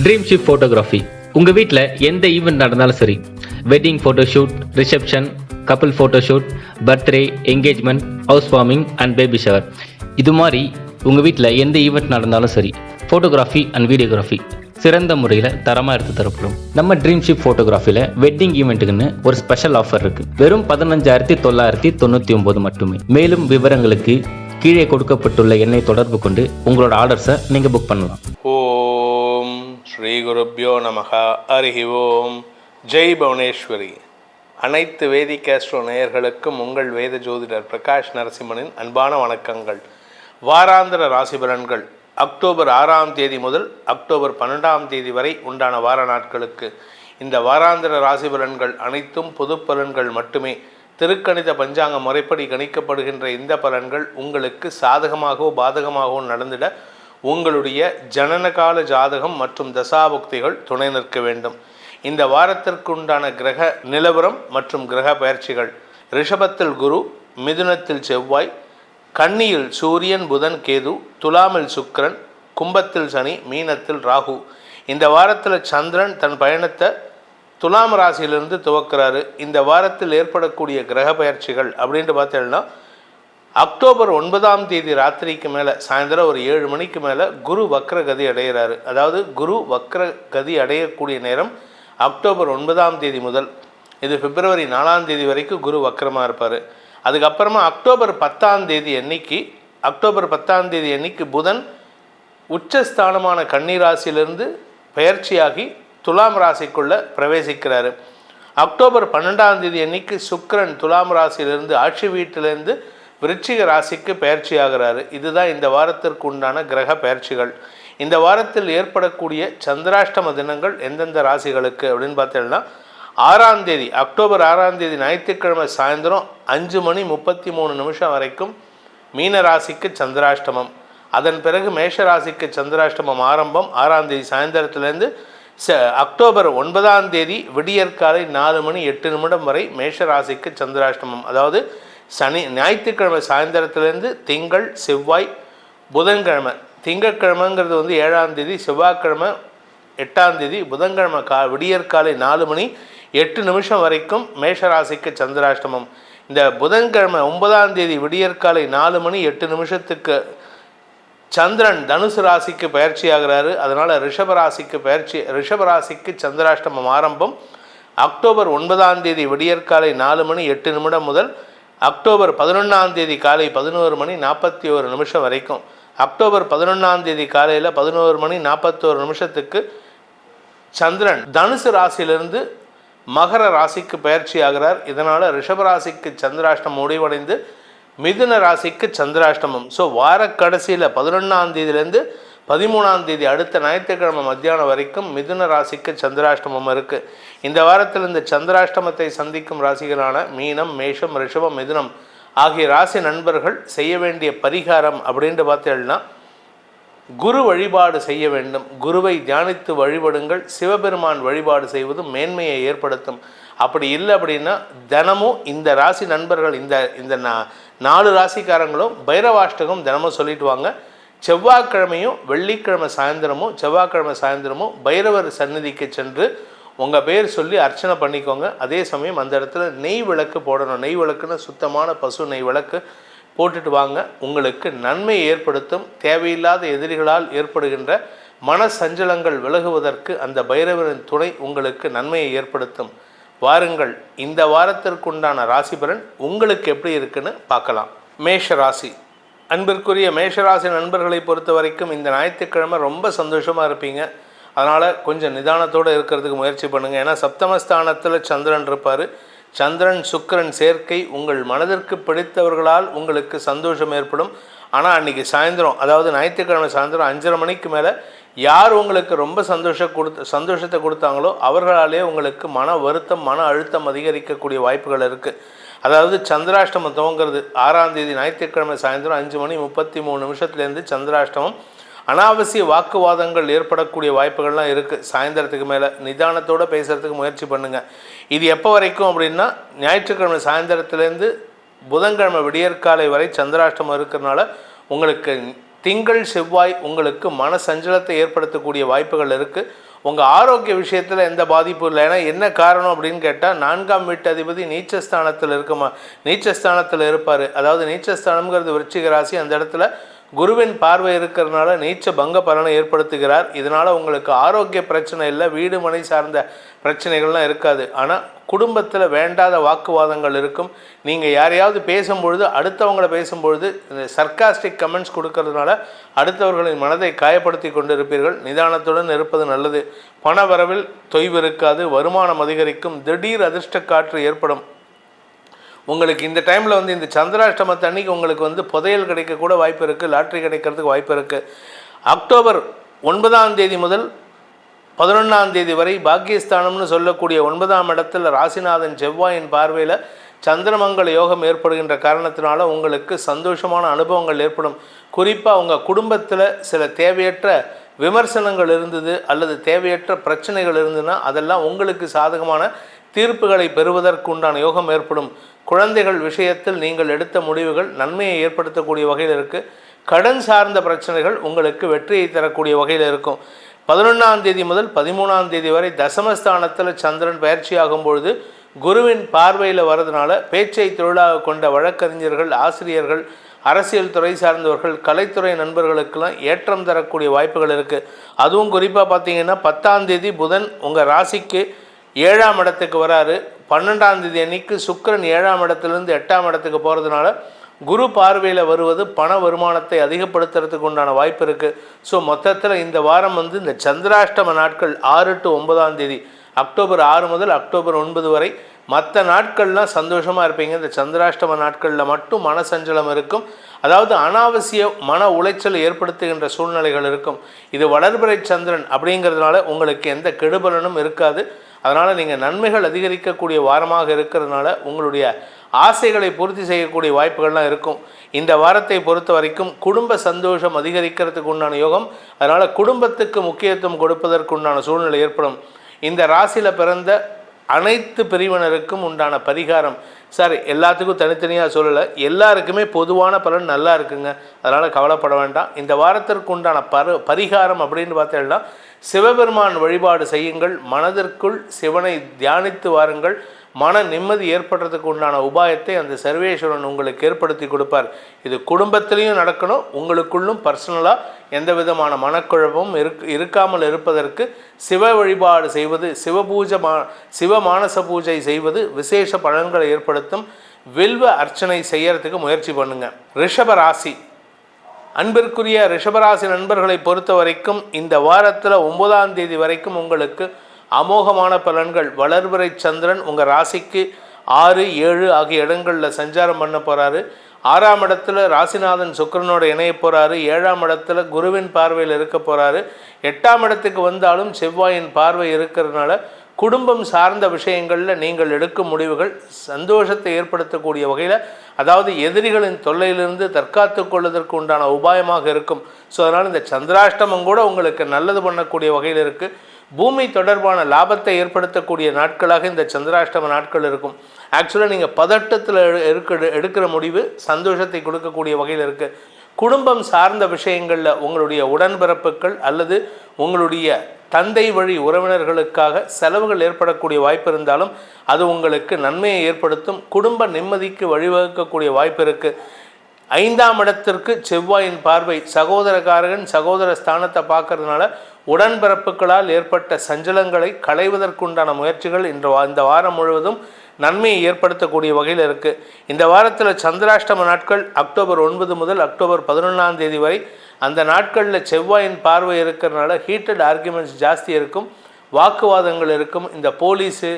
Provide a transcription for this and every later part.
Dream ship photography. உங்கள் வீட்டில் எந்த ஈவெண்ட் நடந்தாலும் சரி, wedding photoshoot, reception, couple photoshoot, birthday, engagement, house warming and baby shower, இது மாதிரி உங்கள் வீட்டில் எந்த ஈவெண்ட் நடந்தாலும் சரி, ஃபோட்டோகிராஃபி அண்ட் வீடியோகிராஃபி சிறந்த முறையில் தரமாக எடுத்து தரப்படும். நம்ம ட்ரீம் ஷிப் ஃபோட்டோகிராஃபியில் வெட்டிங் ஈவெண்ட்டுக்குன்னு ஒரு ஸ்பெஷல் ஆஃபர் இருக்குது. வெறும் 15,999 மட்டுமே. மேலும் விவரங்களுக்கு கீழே கொடுக்கப்பட்டுள்ள எண்ணை தொடர்பு கொண்டு உங்களோட ஆர்டர்ஸை நீங்கள் புக் பண்ணலாம். ஓம் ஸ்ரீ குருப்யோ நமக. ஹரி ஓம். ஜெய் புவனேஸ்வரி. அனைத்து வேதிக் ஆஸ்ட்ரோ நேயர்களுக்கும் உங்கள் வேத ஜோதிடர் பிரகாஷ் நரசிம்மனின் அன்பான வணக்கங்கள். வாராந்திர ராசி பலன்கள் அக்டோபர் 6ஆம் தேதி முதல் அக்டோபர் 12ஆம் தேதி வரை உண்டான வார நாட்களுக்கு. இந்த வாராந்திர ராசி பலன்கள் அனைத்தும் பொது பலன்கள் மட்டுமே. திருக்கணித பஞ்சாங்க முறைப்படி கணிக்கப்படுகின்ற இந்த பலன்கள் உங்களுக்கு சாதகமாகவோ பாதகமாகவோ நடந்திட உங்களுடைய ஜனனகால ஜாதகம் மற்றும் தசாபுக்திகள் துணை நிற்க வேண்டும். இந்த வாரத்திற்குண்டான கிரக நிலவரம் மற்றும் கிரக பயிற்சிகள்: ரிஷபத்தில் குரு, மிதுனத்தில் செவ்வாய், கன்னியில் சூரியன், புதன், கேது, துலாமில் சுக்கிரன், கும்பத்தில் சனி, மீனத்தில் ராகு. இந்த வாரத்தில் சந்திரன் தன் பயணத்தை துலாம் ராசியிலிருந்து துவக்கிறாரு. இந்த வாரத்தில் ஏற்படக்கூடிய கிரக பயிற்சிகள் அப்படின்ட்டு பார்த்தீங்கன்னா, அக்டோபர் 9ஆம் தேதி ராத்திரிக்கு மேலே சாயந்தரம் ஒரு 7 மணிக்கு மேலே குரு வக்ர கதி அடைகிறாரு. அதாவது குரு வக்ர கதி அடையக்கூடிய நேரம் அக்டோபர் 9ஆம் தேதி முதல். இது பிப்ரவரி 4ஆம் தேதி வரைக்கும் குரு வக்ரமாக இருப்பார். அதுக்கப்புறமா அக்டோபர் 10ஆம் தேதி அன்னைக்கு புதன் உச்சஸ்தானமான கன்னி ராசியிலிருந்து பெயர்ச்சியாகி துலாம் ராசிக்குள்ளே பிரவேசிக்கிறாரு. அக்டோபர் 12ஆம் தேதி அன்னைக்கு சுக்கிரன் துலாம் ராசியிலிருந்து ஆட்சி வீட்டிலிருந்து விருச்சிக ராசிக்கு பயிற்சி ஆகிறாரு. இதுதான் இந்த வாரத்திற்கு உண்டான கிரக பயிற்சிகள். இந்த வாரத்தில் ஏற்படக்கூடிய சந்திராஷ்டம தினங்கள் எந்தெந்த ராசிகளுக்கு அப்படின்னு பார்த்தீங்கன்னா, அக்டோபர் 6ஆம் தேதி ஞாயிற்றுக்கிழமை சாயந்தரம் 5:33 வரைக்கும் மீன ராசிக்கு சந்திராஷ்டமம். அதன் பிறகு மேஷ ராசிக்கு சந்திராஷ்டமம் ஆரம்பம் 6ஆம் தேதி சாயந்தரத்திலேருந்து. அக்டோபர் 9ஆம் தேதி விடியற்காலை 4:08 வரை மேஷ ராசிக்கு சந்திராஷ்டமம். அதாவது ஞாயிற்றுக்கிழமை சாயந்தரத்திலேருந்து திங்கள், செவ்வாய், புதன்கிழமை. திங்கட்கிழமைங்கிறது 7ஆம் தேதி, செவ்வாய்க்கிழமை 8ஆம் தேதி, புதன்கிழமை விடியற்காலை 4:08 வரைக்கும் மேஷராசிக்கு சந்திராஷ்டமம். இந்த புதன்கிழமை 9ஆம் தேதி விடியற்காலை 4:08 சந்திரன் தனுசு ராசிக்கு பயிற்சி ஆகிறாரு. அதனால் ரிஷபராசிக்கு சந்திராஷ்டமம் ஆரம்பம் அக்டோபர் 9ஆம் தேதி விடியற்காலை 4:08 முதல் அக்டோபர் 11ஆம் தேதி காலை 11:41 வரைக்கும். அக்டோபர் 11ஆம் தேதி காலையில் 11:41 சந்திரன் தனுசு ராசியிலிருந்து மகர ராசிக்கு பயிற்சி ஆகிறார். இதனால் ரிஷபராசிக்கு சந்திராஷ்டமம் முடிவடைந்து மிதுன ராசிக்கு சந்திராஷ்டமம். ஸோ வார கடைசியில் 11ஆம் தேதியிலேருந்து 13ஆம் தேதி அடுத்த ஞாயிற்றுக்கிழமை மத்தியானம் வரைக்கும் மிதுன ராசிக்கு சந்திராஷ்டமம் இருக்குது. இந்த வாரத்தில் இந்த சந்திராஷ்டமத்தை சந்திக்கும் ராசிகளான மீனம், மேஷம், ரிஷபம், மிதுனம் ஆகிய ராசி நண்பர்கள் செய்ய வேண்டிய பரிகாரம் அப்படின்ட்டு பார்த்தீங்கன்னா, குரு வழிபாடு செய்ய வேண்டும். குருவை தியானித்து வழிபடுங்கள். சிவபெருமான் வழிபாடு செய்வது மேன்மையை ஏற்படுத்தும். அப்படி இல்லை அப்படின்னா தினமும் இந்த ராசி நண்பர்கள் இந்த 4 ராசிக்காரங்களும் பைரவாஷ்டகம் தினமும் சொல்லிட்டு வாங்க. செவ்வாய்க்கிழமையும் வெள்ளிக்கிழமை சாயந்தரமும் பைரவர் சந்நிதிக்கு சென்று உங்கள் பேர் சொல்லி அர்ச்சனை பண்ணிக்கோங்க. அதே சமயம் அந்த இடத்துல நெய் விளக்கு போடணும். நெய் விளக்குன்னு சுத்தமான பசு நெய் விளக்கு போட்டுட்டு வாங்க. உங்களுக்கு நன்மையை ஏற்படுத்தும். தேவையில்லாத எதிரிகளால் ஏற்படுகின்ற மன சஞ்சலங்கள் விலகுவதற்கு அந்த பைரவரின் துணை உங்களுக்கு நன்மையை ஏற்படுத்தும். வாருங்கள், இந்த வாரத்திற்குண்டான ராசி பலன் உங்களுக்கு எப்படி இருக்குன்னு பார்க்கலாம். மேஷ ராசி. அன்பிற்குரிய மேஷராசி நண்பர்களை பொறுத்த வரைக்கும் இந்த ஞாயிற்றுக்கிழமை ரொம்ப சந்தோஷமாக இருப்பீங்க. அதனால் கொஞ்சம் நிதானத்தோடு இருக்கிறதுக்கு முயற்சி பண்ணுங்கள். ஏன்னா சப்தமஸ்தானத்தில் சந்திரன் இருப்பார். சந்திரன் சுக்கிரன் சேர்க்கை உங்கள் மனதிற்கு பிடித்தவர்களால் உங்களுக்கு சந்தோஷம் ஏற்படும். ஆனால் அன்றைக்கி சாயந்தரம், அதாவது ஞாயிற்றுக்கிழமை சாயந்தரம் 5:30 மணிக்கு மேலே யார் உங்களுக்கு ரொம்ப சந்தோஷத்தை கொடுத்தாங்களோ அவர்களாலே உங்களுக்கு மன வருத்தம், மன அழுத்தம் அதிகரிக்கக்கூடிய வாய்ப்புகள் இருக்குது. அதாவது சந்திராஷ்டமம் துவங்கிறது 6ஆம் தேதி ஞாயிற்றுக்கிழமை சாயந்தரம் 5:33 சந்திராஷ்டமம். அனாவசிய வாக்குவாதங்கள் ஏற்படக்கூடிய வாய்ப்புகள்லாம் இருக்குது. சாயந்தரத்துக்கு மேலே நிதானத்தோடு பேசுகிறதுக்கு முயற்சி பண்ணுங்கள். இது எப்போ வரைக்கும் அப்படின்னா, ஞாயிற்றுக்கிழமை சாயந்தரத்துலேருந்து புதன்கிழமை விடியற்காலை வரை சந்திராஷ்டமம் இருக்கிறதுனால உங்களுக்கு திங்கள் செவ்வாய் உங்களுக்கு மன சஞ்சலத்தை ஏற்படுத்தக்கூடிய வாய்ப்புகள் இருக்குது. உங்கள் ஆரோக்கிய விஷயத்தில் எந்த பாதிப்பும் இல்லை. ஏன்னா என்ன காரணம் அப்படின்னு கேட்டால் 4ஆம் வீட்டு அதிபதி நீச்சஸ்தானத்தில் நீச்சஸ்தானத்தில் இருப்பார். அதாவது நீச்சஸ்தானம்ங்கிறது விருச்சிக ராசி. அந்த இடத்துல குருவின் பார்வை இருக்கிறதுனால நீச்ச பங்க பலனை ஏற்படுத்துகிறார். இதனால் உங்களுக்கு ஆரோக்கிய பிரச்சனை இல்லை, வீடு மனை சார்ந்த பிரச்சனைகள்லாம் இருக்காது. ஆனால் குடும்பத்தில் வேண்டாத வாக்குவாதங்கள் இருக்கும். நீங்கள் யாரையாவது பேசும்பொழுது அடுத்தவங்களை பேசும்பொழுது சர்க்காஸ்டிக் கமெண்ட்ஸ் கொடுக்கறதுனால அடுத்தவர்களின் மனதை காயப்படுத்தி கொண்டு இருப்பீர்கள். நிதானத்துடன் இருப்பது நல்லது. பண வரவில் தொய்வு இருக்காது, வருமானம் அதிகரிக்கும், திடீர் அதிர்ஷ்ட காற்று ஏற்படும். உங்களுக்கு இந்த டைமில் இந்த சந்திராஷ்டமத்து அன்னைக்கு உங்களுக்கு புதையல் கிடைக்கக்கூட வாய்ப்பு இருக்குது, லாட்ரி கிடைக்கிறதுக்கு வாய்ப்பு இருக்குது. அக்டோபர் 9ஆம் தேதி முதல் 11ஆம் தேதி வரை பாக்கியஸ்தானம்னு சொல்லக்கூடிய 9ஆம் இடத்துல ராசிநாதன் செவ்வாயின் பார்வையில் சந்திரமங்கல யோகம் ஏற்படுகின்ற காரணத்தினால உங்களுக்கு சந்தோஷமான அனுபவங்கள் ஏற்படும். குறிப்பாக உங்கள் குடும்பத்தில் சில தேவையற்ற விமர்சனங்கள் இருந்தது அல்லது தேவையற்ற பிரச்சனைகள் இருந்ததுன்னா அதெல்லாம் உங்களுக்கு சாதகமான தீர்ப்புகளை பெறுவதற்கு உண்டான யோகம் ஏற்படும். குழந்தைகள் விஷயத்தில் நீங்கள் எடுத்த முடிவுகள் நன்மையை ஏற்படுத்தக்கூடிய வகையில் இருக்குது. கடன் சார்ந்த பிரச்சனைகள் உங்களுக்கு வெற்றியை தரக்கூடிய வகையில் இருக்கும். 11ஆம் தேதி முதல் 13ஆம் தேதி வரை தசமஸ்தானத்தில் சந்திரன் பயிற்சியாகும் பொழுது குருவின் பார்வையில் வர்றதுனால பேச்சை தொழிலாக கொண்ட வழக்கறிஞர்கள், ஆசிரியர்கள், அரசியல் துறை சார்ந்தவர்கள், கலைத்துறை நண்பர்களுக்கெல்லாம் ஏற்றம் தரக்கூடிய வாய்ப்புகள் இருக்குது. அதுவும் குறிப்பாக பார்த்தீங்கன்னா 10ஆம் தேதி புதன் உங்கள் ராசிக்கு 7ஆம் இடத்துக்கு வராரு. 12ஆம் தேதி அன்னைக்கு சுக்கிரன் 7ஆம் இடத்துலேருந்து 8ஆம் இடத்துக்கு போகிறதுனால குரு பார்வையில் வருவது பண வருமானத்தை அதிகப்படுத்துறதுக்கு உண்டான வாய்ப்பு இருக்குது. ஸோ மொத்தத்தில் இந்த வாரம் இந்த சந்திராஷ்டம நாட்கள் 6 to 9ஆம் தேதி, அக்டோபர் 6 முதல் அக்டோபர் 9 வரை. மற்ற நாட்கள்லாம் சந்தோஷமாக இருப்பீங்க. இந்த சந்திராஷ்டம நாட்களில் மட்டும் மனசஞ்சலம் இருக்கும். அதாவது அனாவசிய மன உளைச்சல் ஏற்படுத்துகின்ற சூழ்நிலைகள் இருக்கும். இது வளர்பிறை சந்திரன் அப்படிங்கிறதுனால உங்களுக்கு எந்த கெடுபலனும் இருக்காது. அதனால் நீங்கள் நன்மைகள் அதிகரிக்கக்கூடிய வாரமாக இருக்கிறதுனால உங்களுடைய ஆசைகளை பூர்த்தி செய்யக்கூடிய வாய்ப்புகள்லாம் இருக்கும். இந்த வாரத்தை பொறுத்த வரைக்கும் குடும்ப சந்தோஷம் அதிகரிக்கிறதுக்கு உண்டான யோகம். அதனால் குடும்பத்துக்கு முக்கியத்துவம் கொடுப்பதற்கு உண்டான சூழ்நிலை ஏற்படும். இந்த ராசியில் பிறந்த அனைத்து பிரிவினருக்கும் உண்டான பரிகாரம், சார் எல்லாத்துக்கும் தனித்தனியாக சொல்லலை, எல்லாருக்குமே பொதுவான பலன் நல்லா இருக்குங்க. அதனால் கவலைப்பட வேண்டாம். இந்த வாரத்திற்கு உண்டான பரிகாரம் அப்படின்னு பார்த்தீங்கன்னா சிவபெருமான் வழிபாடு செய்யுங்கள். மனதிற்குள் சிவனை தியானித்து வாருங்கள். மன நிம்மதி ஏற்படுறதுக்கு உண்டான உபாயத்தை அந்த சர்வேஸ்வரன் உங்களுக்கு ஏற்படுத்தி கொடுப்பார். இது குடும்பத்திலையும் நடக்கணும், உங்களுக்குள்ளும் பர்சனலாக எந்த விதமான மனக்குழப்பமும் இருக்காமல் இருப்பதற்கு சிவ வழிபாடு செய்வது, சிவ மானச பூஜை செய்வது விசேஷ பலன்களை ஏற்படுத்தும். வில்வ அர்ச்சனை செய்யறதுக்கு முயற்சி பண்ணுங்க. ரிஷபராசி, அன்பிற்குரிய ரிஷபராசி நண்பர்களை பொறுத்த வரைக்கும் இந்த வாரத்தில் 9ஆம் தேதி வரைக்கும் உங்களுக்கு அமோகமான பலன்கள். வளர்பிறை சந்திரன் உங்கள் ராசிக்கு 6, 7 ஆகிய இடங்களில் சஞ்சாரம் பண்ண போகிறாரு. 6ஆம் இடத்துல ராசிநாதன் சுக்கிரனோட இணைய போகிறாரு. 7ஆம் இடத்துல குருவின் பார்வையில் இருக்க போகிறாரு. 8ஆம் இடத்துக்கு வந்தாலும் செவ்வாயின் பார்வை இருக்கிறதுனால குடும்பம் சார்ந்த விஷயங்களில் நீங்கள் எடுக்கும் முடிவுகள் சந்தோஷத்தை ஏற்படுத்தக்கூடிய வகையில், அதாவது எதிரிகளின் தொல்லையிலிருந்து தற்காத்து கொள்வதற்கு உண்டான உபாயமாக இருக்கும். ஸோ அதனால் இந்த சந்திராஷ்டமம் கூட உங்களுக்கு நல்லது பண்ணக்கூடிய வகையில் இருக்குது. பூமி தொடர்பான லாபத்தை ஏற்படுத்தக்கூடிய நாட்களாக இந்த சந்திராஷ்டம நாட்கள் இருக்கும். ஆக்சுவலாக நீங்கள் பதட்டத்தில் எடுக்கிற முடிவு சந்தோஷத்தை கொடுக்கக்கூடிய வகையில் இருக்குது. குடும்பம் சார்ந்த விஷயங்களில் உங்களுடைய உடன்பிறப்புகள் அல்லது உங்களுடைய தந்தை வழி உறவினர்களுக்காக செலவுகள் ஏற்படக்கூடிய வாய்ப்பு இருந்தாலும் அது உங்களுக்கு நன்மையை ஏற்படுத்தும். குடும்ப நிம்மதிக்கு வழிவகுக்கக்கூடிய வாய்ப்பு இருக்குது. 5ஆம் இடத்திற்கு செவ்வாயின் பார்வை சகோதரகாரகன் சகோதர ஸ்தானத்தை பார்க்கறதுனால உடன்பிறப்புகளால் ஏற்பட்ட சஞ்சலங்களை களைவதற்குண்டான முயற்சிகள் இந்த வாரம் முழுவதும் நன்மையை ஏற்படுத்தக்கூடிய வகையில் இருக்குது. இந்த வாரத்தில் சந்திராஷ்டம நாட்கள் அக்டோபர் 9 முதல் அக்டோபர் 11ஆம் தேதி வரை. அந்த நாட்களில் செவ்வாயின் பார்வை இருக்கிறதுனால ஹீட்டட் ஆர்குமெண்ட்ஸ் ஜாஸ்தி இருக்கும், வாக்குவாதங்கள் இருக்கும். இந்த போலீஸு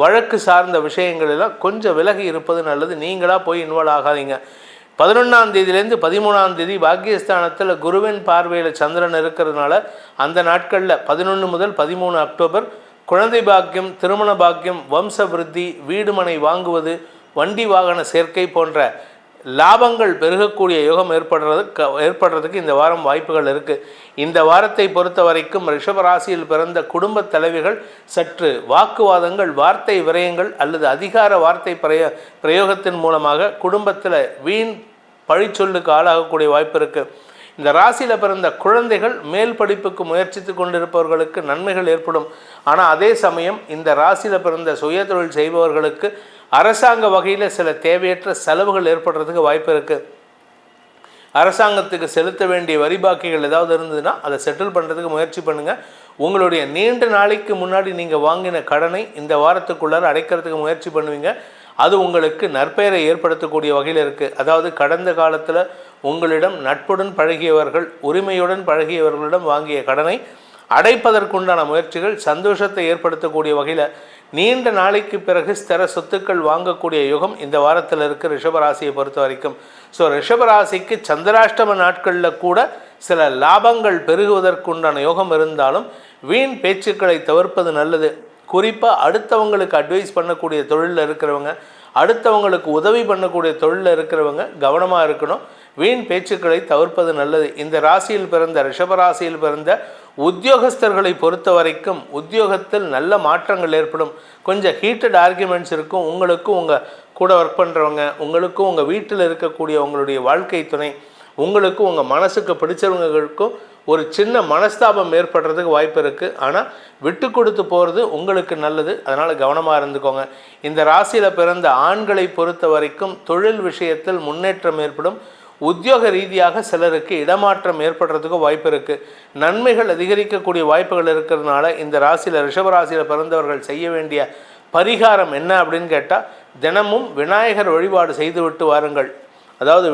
வழக்கு சார்ந்த விஷயங்கள் எல்லாம் கொஞ்சம் விலகி இருப்பது நல்லது. நீங்களாக போய் இன்வால்வ் ஆகாதீங்க. 11ஆம் தேதியிலேருந்து 13ஆம் தேதி பாக்கியஸ்தானத்தில் குருவின் பார்வையில் சந்திரன் இருக்கிறதுனால அந்த நாட்களில் 11 முதல் 13 அக்டோபர் குழந்தை பாக்கியம், திருமண பாக்கியம், வம்ச விருத்தி, வீடு மனை வாங்குவது, வண்டி வாகன சேர்க்கை போன்ற லாபங்கள் பெருகக்கூடிய யோகம் ஏற்படுறதுக்கு இந்த வாரம் வாய்ப்புகள் இருக்குது. இந்த வாரத்தை பொறுத்த வரைக்கும் ரிஷபராசியில் பிறந்த குடும்ப தலைவிகள் சற்று வாக்குவாதங்கள், வார்த்தை விரயங்கள் அல்லது அதிகார வார்த்தை பிரயோகத்தின் மூலமாக குடும்பத்தில் வீண் பழிச்சொல்லுக்கு ஆளாகக்கூடிய வாய்ப்பு இருக்குது. இந்த ராசியில் பிறந்த குழந்தைகள் மேல் படிப்புக்கு முயற்சித்து கொண்டிருப்பவர்களுக்கு நன்மைகள் ஏற்படும். ஆனால் அதே சமயம் இந்த ராசியில் பிறந்த சுயதொழில் செய்பவர்களுக்கு அரசாங்க வகையில் சில தேவையற்ற செலவுகள் ஏற்படுறதுக்கு வாய்ப்பு இருக்குது. அரசாங்கத்துக்கு செலுத்த வேண்டிய வரி பாக்கிகள் ஏதாவது இருந்ததுன்னா அதை செட்டில் பண்ணுறதுக்கு முயற்சி பண்ணுங்கள். உங்களுடைய நீண்ட நாளைக்கு முன்னாடி நீங்கள் வாங்கின கடனை இந்த வாரத்துக்குள்ளார அடைக்கிறதுக்கு முயற்சி பண்ணுவீங்க. அது உங்களுக்கு நற்பெயரை ஏற்படுத்தக்கூடிய வகையில் இருக்குது. அதாவது கடந்த காலத்தில் உங்களிடம் நட்புடன் பழகியவர்கள், உரிமையுடன் பழகியவர்களிடம் வாங்கிய கடனை அடைப்பதற்குண்டான முயற்சிகள் சந்தோஷத்தை ஏற்படுத்தக்கூடிய வகையில் நீண்ட நாளைக்கு பிறகு ஸ்திர சொத்துக்கள் வாங்கக்கூடிய யுகம் இந்த வாரத்தில் இருக்குது ரிஷபராசியை பொறுத்த வரைக்கும். ஸோ ரிஷபராசிக்கு சந்திராஷ்டம நாட்களில் கூட சில லாபங்கள் பெருகுவதற்குண்டான யோகம் இருந்தாலும் வீண் பேச்சுக்களை தவிர்ப்பது நல்லது. குறிப்பாக அடுத்தவங்களுக்கு அட்வைஸ் பண்ணக்கூடிய தொழிலில் இருக்கிறவங்க, அடுத்தவங்களுக்கு உதவி பண்ணக்கூடிய தொழிலில் இருக்கிறவங்க கவனமாக இருக்கணும். வீண் பேச்சுக்களை தவிர்ப்பது நல்லது. இந்த ராசியில் பிறந்த ரிஷபராசியில் பிறந்த உத்தியோகஸ்தர்களை பொறுத்த வரைக்கும் உத்தியோகத்தில் நல்ல மாற்றங்கள் ஏற்படும். கொஞ்சம் ஹீட்டட் ஆர்கியூமெண்ட்ஸ் இருக்கும். உங்களுக்கும் உங்கள் கூட ஒர்க் பண்ணுறவங்க, உங்களுக்கும் உங்கள் வீட்டில் இருக்கக்கூடிய உங்களுடைய வாழ்க்கை துணை, உங்களுக்கும் உங்கள் மனசுக்கு பிடிச்சவங்களுக்கும் ஒரு சின்ன மனஸ்தாபம் ஏற்படுறதுக்கு வாய்ப்பு இருக்குது. ஆனால் விட்டு கொடுத்து போகிறது உங்களுக்கு நல்லது. அதனால் கவனமாக இருந்துக்கோங்க. இந்த ராசியில் பிறந்த ஆண்களை பொறுத்த வரைக்கும் தொழில் விஷயத்தில் முன்னேற்றம் ஏற்படும். உத்தியோக ரீதியாக சிலருக்கு இடமாற்றம் ஏற்படுறதுக்கும் வாய்ப்பு இருக்குது. நன்மைகள் அதிகரிக்கக்கூடிய வாய்ப்புகள் இருக்கிறதுனால இந்த ராசியில் ரிஷபராசியில் பிறந்தவர்கள் செய்ய வேண்டிய பரிகாரம் என்ன அப்படின்னு கேட்டால், தினமும் விநாயகர் வழிபாடு செய்துவிட்டு வாருங்கள். அதாவது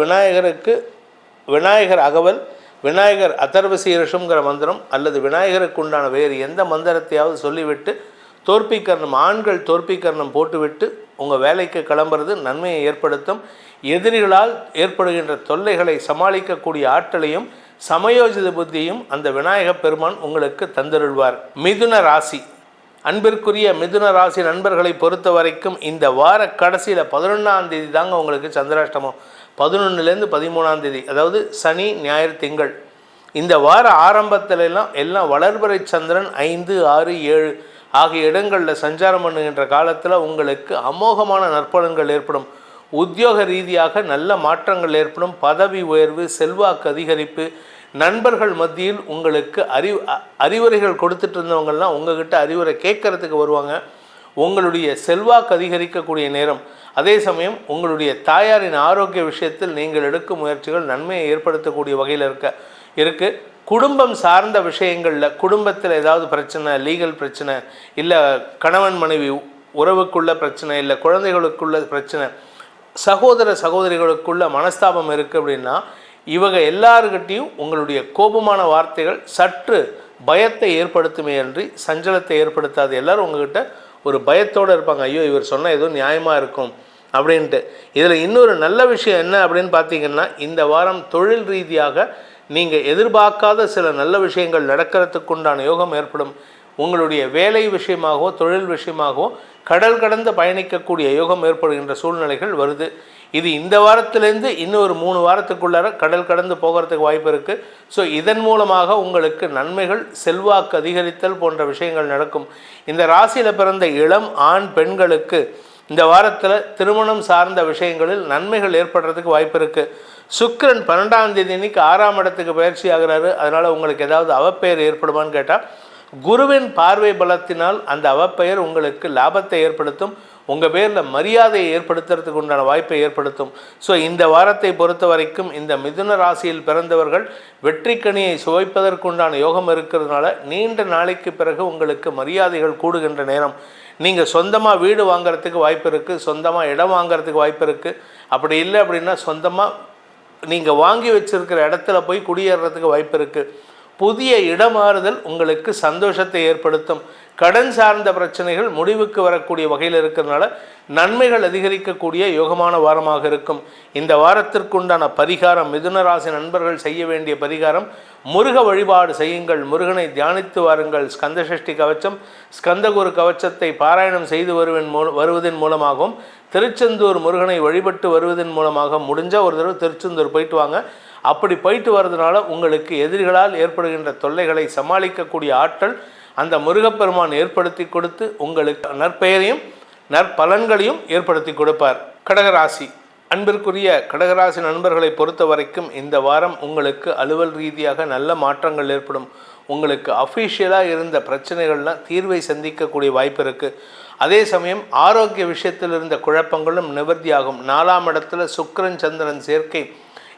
விநாயகர் அகவல், விநாயகர் அதர்வ சீரிஷம்ங்கிற மந்திரம் அல்லது விநாயகருக்கு உண்டான வேறு எந்த மந்திரத்தையாவது சொல்லிவிட்டு தோற்பிக்கரணம், ஆண்கள் தோற்பிக்கரணம் போட்டுவிட்டு உங்கள் வேலைக்கு கிளம்புறது நன்மையை ஏற்படுத்தும். எதிரிகளால் ஏற்படுகின்ற தொல்லைகளை சமாளிக்கக்கூடிய ஆற்றலையும் சமயோஜித புத்தியும் அந்த விநாயகப் பெருமான் உங்களுக்கு தந்தருள்வார். மிதுன ராசி, அன்பிற்குரிய மிதுன ராசி நண்பர்களை பொறுத்த வரைக்கும் இந்த வார கடைசியில் 11ஆம் தேதி தாங்க உங்களுக்கு சந்திராஷ்டமம். 11லேருந்து 13ஆம் தேதி, அதாவது சனி, ஞாயிறு, திங்கள். இந்த வார ஆரம்பத்தில் எல்லாம் வளர்பிறை சந்திரன் 5, 6, 7 ஆகிய இடங்களில் சஞ்சாரம் பண்ணுகின்ற காலத்தில் உங்களுக்கு அமோகமான நற்பலன்கள் ஏற்படும். உத்தியோக ரீதியாக நல்ல மாற்றங்கள் ஏற்படும். பதவி உயர்வு, செல்வாக்கு அதிகரிப்பு, நண்பர்கள் மத்தியில் உங்களுக்கு அறிவுரைகள் கொடுத்துட்டு இருந்தவங்கள்லாம் உங்ககிட்ட அறிவுரை கேட்கறதுக்கு வருவாங்க. உங்களுடைய செல்வாக்கு அதிகரிக்கக்கூடிய நேரம். அதே சமயம் உங்களுடைய தாயாரின் ஆரோக்கிய விஷயத்தில் நீங்கள் எடுக்கும் முயற்சிகள் நன்மையை ஏற்படுத்தக்கூடிய வகையில் இருக்குது. குடும்பம் சார்ந்த விஷயங்களில், குடும்பத்தில் ஏதாவது பிரச்சனை, லீகல் பிரச்சனை, இல்லை கணவன் மனைவி உறவுக்குள்ள பிரச்சனை, இல்லை குழந்தைகளுக்குள்ள பிரச்சனை, சகோதரிகளுக்குள்ள மனஸ்தாபம் இருக்குது அப்படின்னா இவங்க எல்லாருக்கிட்டையும் உங்களுடைய கோபமான வார்த்தைகள் சற்று பயத்தை ஏற்படுத்துமே அன்றி சஞ்சலத்தை ஏற்படுத்தாது. எல்லோரும் உங்ககிட்ட ஒரு பயத்தோடு இருப்பாங்க. ஐயோ, இவர் சொன்னால் ஏதோ நியாயமாக இருக்கும் அப்படின்ட்டு. இதில் இன்னொரு நல்ல விஷயம் என்ன அப்படின்னு பார்த்தீங்கன்னா, இந்த வாரம் தொழில் ரீதியாக நீங்கள் எதிர்பார்க்காத சில நல்ல விஷயங்கள் நடக்கிறதுக்குண்டான யோகம் ஏற்படும். உங்களுடைய வேலை விஷயமாகவோ தொழில் விஷயமாகவோ கடல் கடந்து பயணிக்கக்கூடிய யோகம் ஏற்படுகின்ற சூழ்நிலைகள் வருது. இது இந்த வாரத்திலேருந்து இன்னொரு 3 வாரத்துக்குள்ளார கடல் கடந்து போகிறதுக்கு வாய்ப்பு இருக்குது. ஸோ இதன் மூலமாக உங்களுக்கு நன்மைகள், செல்வாக்கு அதிகரித்தல் போன்ற விஷயங்கள் நடக்கும். இந்த ராசியில் பிறந்த இளம் ஆண் பெண்களுக்கு இந்த வாரத்தில் திருமணம் சார்ந்த விஷயங்களில் நன்மைகள் ஏற்படுறதுக்கு வாய்ப்பு இருக்குது. சுக்கிரன் 12ஆம் தேதி அன்னைக்கு 6ஆம் இடத்துக்கு பயிற்சி ஆகிறாரு. அதனால் உங்களுக்கு ஏதாவது அவப்பெயர் ஏற்படுமான்னு கேட்டால், குருவின் பார்வை பலத்தினால் அந்த அவப்பெயர் உங்களுக்கு லாபத்தை ஏற்படுத்தும். உங்கள் பேரில் மரியாதையை ஏற்படுத்துறதுக்கு உண்டான வாய்ப்பை ஏற்படுத்தும். ஸோ இந்த வாரத்தை பொறுத்த வரைக்கும் இந்த மிதுன ராசியில் பிறந்தவர்கள் வெற்றிக்கனியை சுவைப்பதற்குண்டான யோகம் இருக்கிறதுனால நீண்ட நாளைக்கு பிறகு உங்களுக்கு மரியாதைகள் கூடுகின்ற நேரம். நீங்கள் சொந்தமாக வீடு வாங்கிறதுக்கு வாய்ப்பு இருக்குது, சொந்தமாக இடம் வாங்கிறதுக்கு வாய்ப்பு இருக்குது. அப்படி இல்லை அப்படின்னா சொந்தமாக நீங்கள் வாங்கி வச்சுருக்கிற இடத்துல போய் குடியேறதுக்கு வாய்ப்பு இருக்குது. புதிய இடமாறுதல் உங்களுக்கு சந்தோஷத்தை ஏற்படுத்தும். கடன் சார்ந்த பிரச்சனைகள் முடிவுக்கு வரக்கூடிய வகையில் இருக்கிறதுனால நன்மைகள் அதிகரிக்கக்கூடிய யோகமான வாரமாக இருக்கும். இந்த வாரத்திற்குண்டான பரிகாரம், மிதுன ராசி நண்பர்கள் செய்ய வேண்டிய பரிகாரம், முருக வழிபாடு செய்யுங்கள். முருகனை தியானித்து வாருங்கள். ஸ்கந்தசஷ்டி கவச்சம், ஸ்கந்தகுரு கவச்சத்தை பாராயணம் செய்து வருவதன் மூலமாகவும், திருச்செந்தூர் முருகனை வழிபட்டு வருவதன் மூலமாக முடிஞ்சால் ஒரு தடவை திருச்செந்தூர் போயிட்டு வாங்க. அப்படி போயிட்டு வர்றதுனால உங்களுக்கு எதிரிகளால் ஏற்படுகின்ற தொல்லைகளை சமாளிக்கக்கூடிய ஆற்றல் அந்த முருகப்பெருமான் ஏற்படுத்தி கொடுத்து உங்களுக்கு நற்பெயரையும் நற்பலன்களையும் ஏற்படுத்தி கொடுப்பார். கடகராசி, அன்பிற்குரிய கடகராசி நண்பர்களை பொறுத்த வரைக்கும் இந்த வாரம் உங்களுக்கு அலுவல் ரீதியாக நல்ல மாற்றங்கள் ஏற்படும். உங்களுக்கு அஃபிஷியலாக இருந்த பிரச்சனைகள்லாம் தீர்வை சந்திக்கக்கூடிய வாய்ப்பு இருக்குது. அதே சமயம் ஆரோக்கிய விஷயத்தில் இருந்த குழப்பங்களும் நிவர்த்தியாகும். 4ஆம் இடத்துல சுக்கிரன் சந்திரன் சேர்க்கை.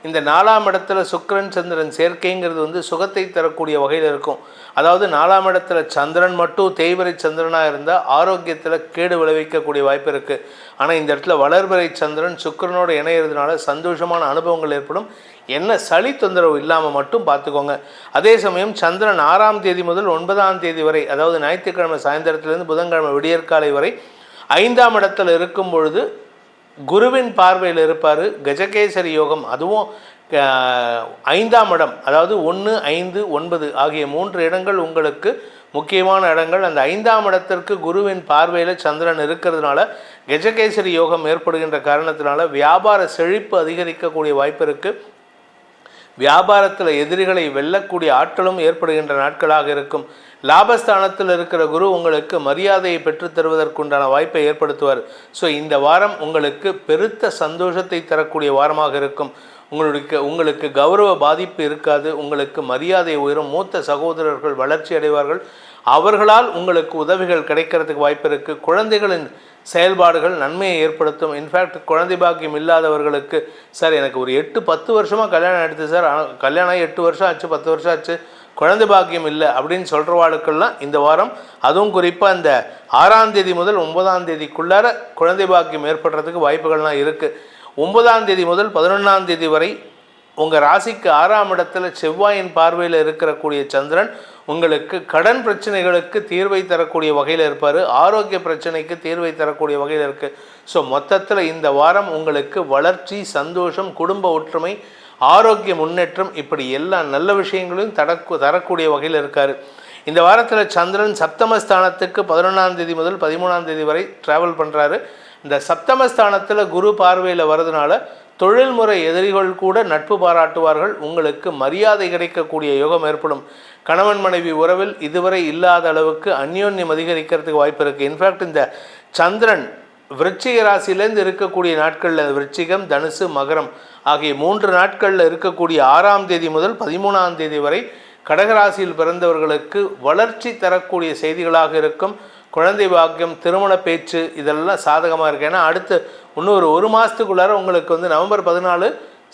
இந்த 4ஆம் இடத்துல சுக்கிரன் சந்திரன் சேர்க்கைங்கிறது சுகத்தை தரக்கூடிய வகையில் இருக்கும். அதாவது 4ஆம் இடத்துல சந்திரன் மட்டும் தேய்வரை சந்திரனாக இருந்தால் ஆரோக்கியத்தில் கேடு விளைவிக்கக்கூடிய வாய்ப்பு இருக்குது. ஆனால் இந்த இடத்துல வளர்பிறை சந்திரன் சுக்கிரனோடு இணையிறதுனால சந்தோஷமான அனுபவங்கள் ஏற்படும். என்ன சளி தொந்தரவு இல்லாமல் மட்டும் பார்த்துக்கோங்க. அதே சமயம் சந்திரன் 6ஆம் தேதி முதல் 9ஆம் தேதி வரை, அதாவது ஞாயிற்றுக்கிழமை சாயந்தரத்திலிருந்து புதன்கிழமை விடியற்காலை வரை 5ஆம் இடத்துல இருக்கும் பொழுது குருவின் பார்வையில் இருப்பார். கஜகேசரி யோகம், அதுவும் 5ஆம் இடம், அதாவது 1, 5, 9 ஆகிய 3 இடங்கள் உங்களுக்கு முக்கியமான இடங்கள். அந்த 5ஆம் இடத்திற்கு குருவின் பார்வையில் சந்திரன் இருக்கிறதுனால கஜகேசரி யோகம் ஏற்படுகின்ற காரணத்தினால வியாபார செழிப்பு அதிகரிக்கக்கூடிய வாய்ப்பு இருக்குது. வியாபாரத்தில் எதிரிகளை வெல்லக்கூடிய ஆற்றலும் ஏற்படுகின்ற நாட்களாக இருக்கும். லாபஸ்தானத்தில் இருக்கிற குரு உங்களுக்கு மரியாதையை பெற்றுத் தருவதற்குண்டான வாய்ப்பை ஏற்படுத்துவார். ஸோ இந்த வாரம் உங்களுக்கு பெருத்த சந்தோஷத்தை தரக்கூடிய வாரமாக இருக்கும். உங்களுக்கு கௌரவ பாதிப்பு இருக்காது. உங்களுக்கு மரியாதை உயரும். மூத்த சகோதரர்கள் வளர்ச்சி அடைவார்கள். அவர்களால் உங்களுக்கு உதவிகள் கிடைக்கிறதுக்கு வாய்ப்பு இருக்குது. குழந்தைகளின் செயல்பாடுகள் நன்மையை ஏற்படுத்தும். இன்ஃபேக்ட் குழந்தை பாக்கியம் இல்லாதவர்களுக்கு, சார் எனக்கு ஒரு 8-10 வருஷமாக கல்யாணம் ஆகிடுது சார், கல்யாணம் ஆகி 8 வருஷம் ஆச்சு, 10 வருஷம் ஆச்சு, குழந்தை பாக்கியம் இல்லை அப்படின்னு சொல்கிறவாளுக்கெல்லாம் இந்த வாரம், அதுவும் குறிப்பாக இந்த 6ஆம் தேதி முதல் 9ஆம் தேதிக்குள்ளார குழந்தை பாக்கியம் ஏற்படுறதுக்கு வாய்ப்புகள்லாம் இருக்குது. 9ஆம் தேதி முதல் 11ஆம் தேதி வரை உங்கள் ராசிக்கு 6ஆம் இடத்துல செவ்வாயின் பார்வையில் இருக்கக்கூடிய சந்திரன் உங்களுக்கு கடன் பிரச்சனைகளுக்கு தீர்வை தரக்கூடிய வகையில் இருப்பார். ஆரோக்கிய பிரச்சனைக்கு தீர்வை தரக்கூடிய வகையில் இருக்குது. ஸோ மொத்தத்தில் இந்த வாரம் உங்களுக்கு வளர்ச்சி, சந்தோஷம், குடும்ப ஒற்றுமை, ஆரோக்கிய முன்னேற்றம், இப்படி எல்லா நல்ல விஷயங்களையும் தரக்கூடிய வகையில் இருக்கார். இந்த வாரத்தில் சந்திரன் சப்தமஸ்தானத்துக்கு 11ஆம் தேதி முதல் 13ஆம் தேதி வரை ட்ராவல் பண்ணுறாரு. இந்த சப்தமஸ்தானத்தில் குரு பார்வையில் வர்றதுனால தொழில்முறை எதிரிகள் கூட நட்பு பாராட்டுவார்கள். உங்களுக்கு மரியாதை கிடைக்கக்கூடிய யோகம் ஏற்படும். கணவன் மனைவி உறவில் இதுவரை இல்லாத அளவுக்கு அந்யோன்யம் அதிகரிக்கிறதுக்கு வாய்ப்பு இருக்குது. இன்ஃபேக்ட் இந்த சந்திரன் விருச்சிக ராசியிலேருந்து இருக்கக்கூடிய நாட்களில் விருச்சிகம், தனுசு, மகரம் ஆகிய 3 நாட்களில் இருக்கக்கூடிய 6ஆம் தேதி முதல் 13ஆம் தேதி வரை கடகராசியில் பிறந்தவர்களுக்கு வளர்ச்சி தரக்கூடிய செய்திகளாக இருக்கும். குழந்தை பாக்கியம், திருமண பேச்சு இதெல்லாம் சாதகமாக இருக்குது. ஏன்னா அடுத்து இன்னொரு 1 மாதத்துக்குள்ளார உங்களுக்கு நவம்பர் 14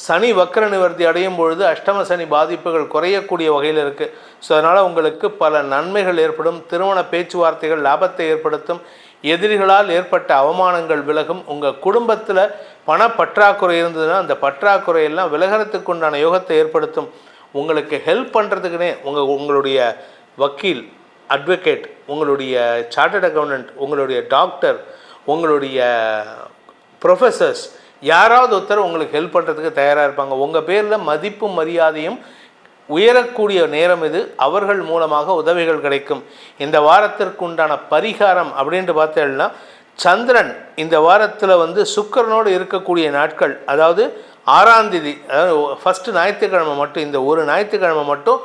சனி வக்ர நிவர்த்தி அடையும் பொழுது அஷ்டம சனி பாதிப்புகள் குறையக்கூடிய வகையில் இருக்குது. ஸோ அதனால் உங்களுக்கு பல நன்மைகள் ஏற்படும். திருமண பேச்சுவார்த்தைகள் லாபத்தை ஏற்படுத்தும். எதிரிகளால் ஏற்பட்ட அவமானங்கள் விலகும். உங்கள் குடும்பத்தில் பணப்பற்றாக்குறை இருந்ததுன்னா அந்த பற்றாக்குறையெல்லாம் விலகிறதுக்கு உண்டான யோகத்தை ஏற்படுத்தும். உங்களுக்கு ஹெல்ப் பண்ணுறதுக்குனே உங்களுடைய வக்கீல், அட்வொகேட், உங்களுடைய சார்ட்டர்ட் அக்கௌண்டன்ட், உங்களுடைய டாக்டர், உங்களுடைய ப்ரொஃபஸர்ஸ், யாராவது ஒருத்தர் உங்களுக்கு ஹெல்ப் பண்ணுறதுக்கு தயாராக இருப்பாங்க. உங்கள் பேரில் மதிப்பும் மரியாதையும் உயரக்கூடிய நேரம் இது. அவர்கள் மூலமாக உதவிகள் கிடைக்கும். இந்த வாரத்திற்கு உண்டான பரிகாரம் அப்படின்ட்டு பார்த்தேன்னா, சந்திரன் இந்த வாரத்தில் சுக்கிரனோடு இருக்கக்கூடிய நாட்கள், அதாவது 6ஆம் தேதி, அதாவது ஃபஸ்ட்டு ஞாயிற்றுக்கிழமை மட்டும், இந்த ஒரு ஞாயிற்றுக்கிழமை மட்டும்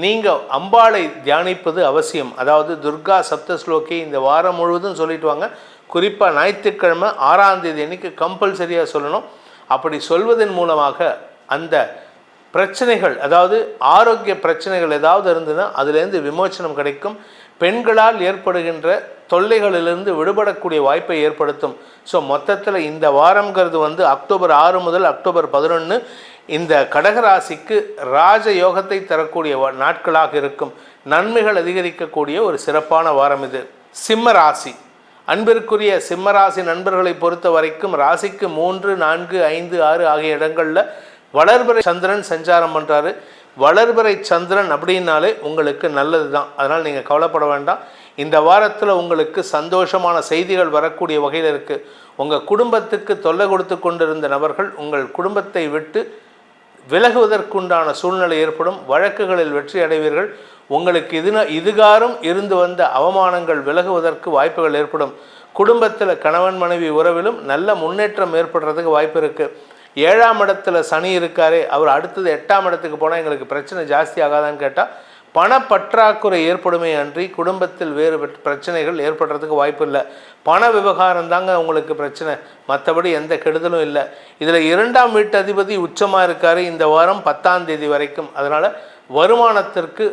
நீங்கள் அம்பாளை தியானிப்பது அவசியம். அதாவது துர்கா சப்தஸ்லோகி இந்த வாரம் முழுவதும் சொல்லிட்டு வாங்க. குறிப்பாக ஞாயிற்றுக்கிழமை 6ஆம் தேதி அன்றைக்கி கம்பல்சரியாக சொல்லணும். அப்படி சொல்வதன் மூலமாக அந்த பிரச்சனைகள், அதாவது ஆரோக்கிய பிரச்சனைகள் ஏதாவது இருந்ததுன்னா அதுலேருந்து விமோச்சனம் கிடைக்கும். பெண்களால் ஏற்படுகின்ற தொல்லைகளிலிருந்து விடுபடக்கூடிய வாய்ப்பை ஏற்படுத்தும். ஸோ மொத்தத்தில் இந்த வாரங்கிறது அக்டோபர் 6 முதல் அக்டோபர் 11 இந்த கடகராசிக்கு ராஜ யோகத்தை தரக்கூடிய நாட்களாக இருக்கும். நன்மைகள் அதிகரிக்கக்கூடிய ஒரு சிறப்பான வாரம் இது. சிம்ம ராசி, அன்பிற்குரிய சிம்மராசி நண்பர்களை பொறுத்த வரைக்கும் ராசிக்கு 3, 4, 5, 6 ஆகிய இடங்களில் வளர்பிறை சந்திரன் சஞ்சாரம் பண்ணுறாரு. வளர்பிறை சந்திரன் அப்படின்னாலே உங்களுக்கு நல்லது தான். அதனால் நீங்கள் கவலைப்பட வேண்டாம். இந்த வாரத்தில் உங்களுக்கு சந்தோஷமான செய்திகள் வரக்கூடிய வகையில் இருக்குது. உங்கள் குடும்பத்துக்கு தொல்லை கொடுத்து கொண்டிருந்த நபர்கள் உங்கள் குடும்பத்தை விட்டு விலகுவதற்குண்டான சூழ்நிலை ஏற்படும். வழக்குகளில் வெற்றி அடைவீர்கள். உங்களுக்கு இதுகாரும் இருந்து வந்த அவமானங்கள் விலகுவதற்கு வாய்ப்புகள் ஏற்படும். குடும்பத்தில் கணவன் மனைவி உறவிலும் நல்ல முன்னேற்றம் ஏற்படுறதுக்கு வாய்ப்பு இருக்குது. 7ஆம் இடத்துல சனி இருக்காரே, அவர் அடுத்தது 8ஆம் இடத்துக்கு போனால் எங்களுக்கு பிரச்சனை ஜாஸ்தி ஆகாதான்னு கேட்டால் பணப்பற்றாக்குறை ஏற்படுமே அன்றி குடும்பத்தில் வேறு பிரச்சனைகள் ஏற்படுறதுக்கு வாய்ப்பு இல்லை. பண விவகாரம் தாங்க உங்களுக்கு பிரச்சனை, மற்றபடி எந்த கெடுதலும் இல்லை. இதில் 2ஆம் வீட்டு அதிபதி உச்சமாக இருக்கார் இந்த வாரம் 10ஆம் தேதி வரைக்கும். அதனால் வருமானத்திற்கு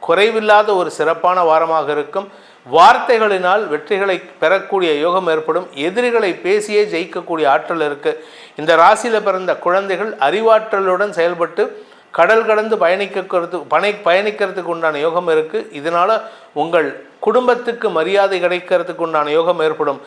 குறைவில்லாத ஒரு சிறப்பான வாரமாக இருக்கும். வார்த்தைகளினால் வெற்றிகளை பெறக்கூடிய யோகம் ஏற்படும். எதிரிகளை பேசியே ஜெயிக்கக்கூடிய ஆற்றல் இருக்குது. இந்த ராசியில் பிறந்த குழந்தைகள் அறிவாற்றலுடன் செயல்பட்டு கடல் கடந்து பயணிக்கிறதுக்கு உண்டான யோகம் இருக்குது. இதனால் உங்கள் குடும்பத்துக்கு மரியாதை கிடைக்கிறதுக்கு உண்டான யோகம் ஏற்படும்.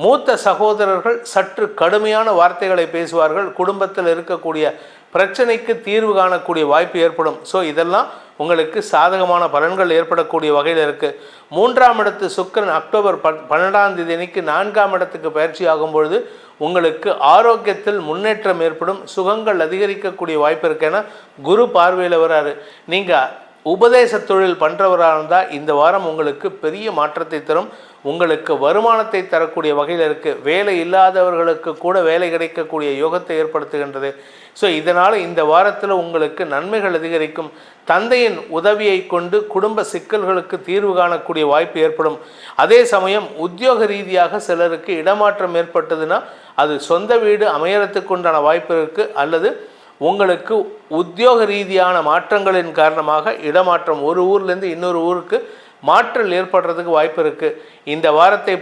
மூத்த சகோதரர்கள் சற்று கடுமையான வார்த்தைகளை பேசுவார்கள். குடும்பத்தில் இருக்கக்கூடிய பிரச்சனைக்கு தீர்வு காணக்கூடிய வாய்ப்பு ஏற்படும். ஸோ இதெல்லாம் உங்களுக்கு சாதகமான பலன்கள் ஏற்படக்கூடிய வகையில் இருக்குது. 3ஆம் இடத்து சுக்கிரன் அக்டோபர் 12ஆம் தேதி அன்னைக்கு 4ஆம் இடத்துக்கு பயிற்சி ஆகும்பொழுது உங்களுக்கு ஆரோக்கியத்தில் முன்னேற்றம் ஏற்படும். சுகங்கள் அதிகரிக்கக்கூடிய வாய்ப்பு இருக்கு. ஏன்னா குரு பார்வையில் வராரு. நீங்கள் உபதேச தொழில் பண்ணுறவராக இருந்தால் இந்த வாரம் உங்களுக்கு பெரிய மாற்றத்தை தரும். உங்களுக்கு வருமானத்தை தரக்கூடிய வகையில் இருக்குது. வேலை இல்லாதவர்களுக்கு கூட வேலை கிடைக்கக்கூடிய யோகத்தை ஏற்படுத்துகின்றது. ஸோ இதனால் இந்த வாரத்தில் உங்களுக்கு நன்மைகள் அதிகரிக்கும். தந்தையின் உதவியை கொண்டு குடும்ப சிக்கல்களுக்கு தீர்வு காணக்கூடிய வாய்ப்பு ஏற்படும். அதே சமயம் உத்தியோக ரீதியாக சிலருக்கு இடமாற்றம் ஏற்பட்டதுன்னா அது சொந்த வீடு அமையறதுக்கு உண்டான வாய்ப்பு இருக்குது. அல்லது உங்களுக்கு உத்தியோக ரீதியான மாற்றங்களின் காரணமாக இடமாற்றம், ஒரு ஊர்லேருந்து இன்னொரு ஊருக்கு மாற்றல் ஏற்படுறதுக்கு வாய்ப்பு இருக்குது. இந்த வாரத்தை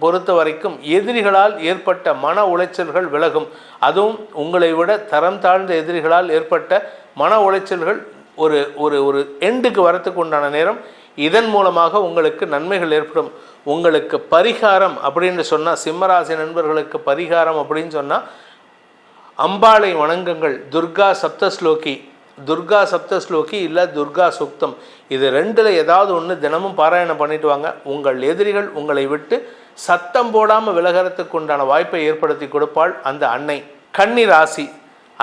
பொறுத்த வரைக்கும் எதிரிகளால் ஏற்பட்ட மன உளைச்சல்கள் விலகும். அதுவும் உங்களை விட தரம் தாழ்ந்த எதிரிகளால் ஏற்பட்ட மன உளைச்சல்கள் ஒரு ஒரு ஒரு எண்டுக்கு வரத்துக்கு உண்டான நேரம். இதன் மூலமாக உங்களுக்கு நன்மைகள் ஏற்படும். உங்களுக்கு பரிகாரம் அப்படின்னு சொன்னால், சிம்மராசி நண்பர்களுக்கு பரிகாரம் அப்படின்னு சொன்னால் அம்பாளை வணங்குங்கள். துர்கா சப்தஸ்லோகி இல்லை துர்கா சுக்தம், இது 2ல் ஏதாவது ஒன்று தினமும் பாராயணம் பண்ணிட்டு வாங்க. உங்கள் எதிரிகள் உங்களை விட்டு சத்தம் போடாமல் விலகிறதுக்கு உண்டான வாய்ப்பை ஏற்படுத்தி கொடுப்பாள் அந்த அன்னை. கன்னிராசி,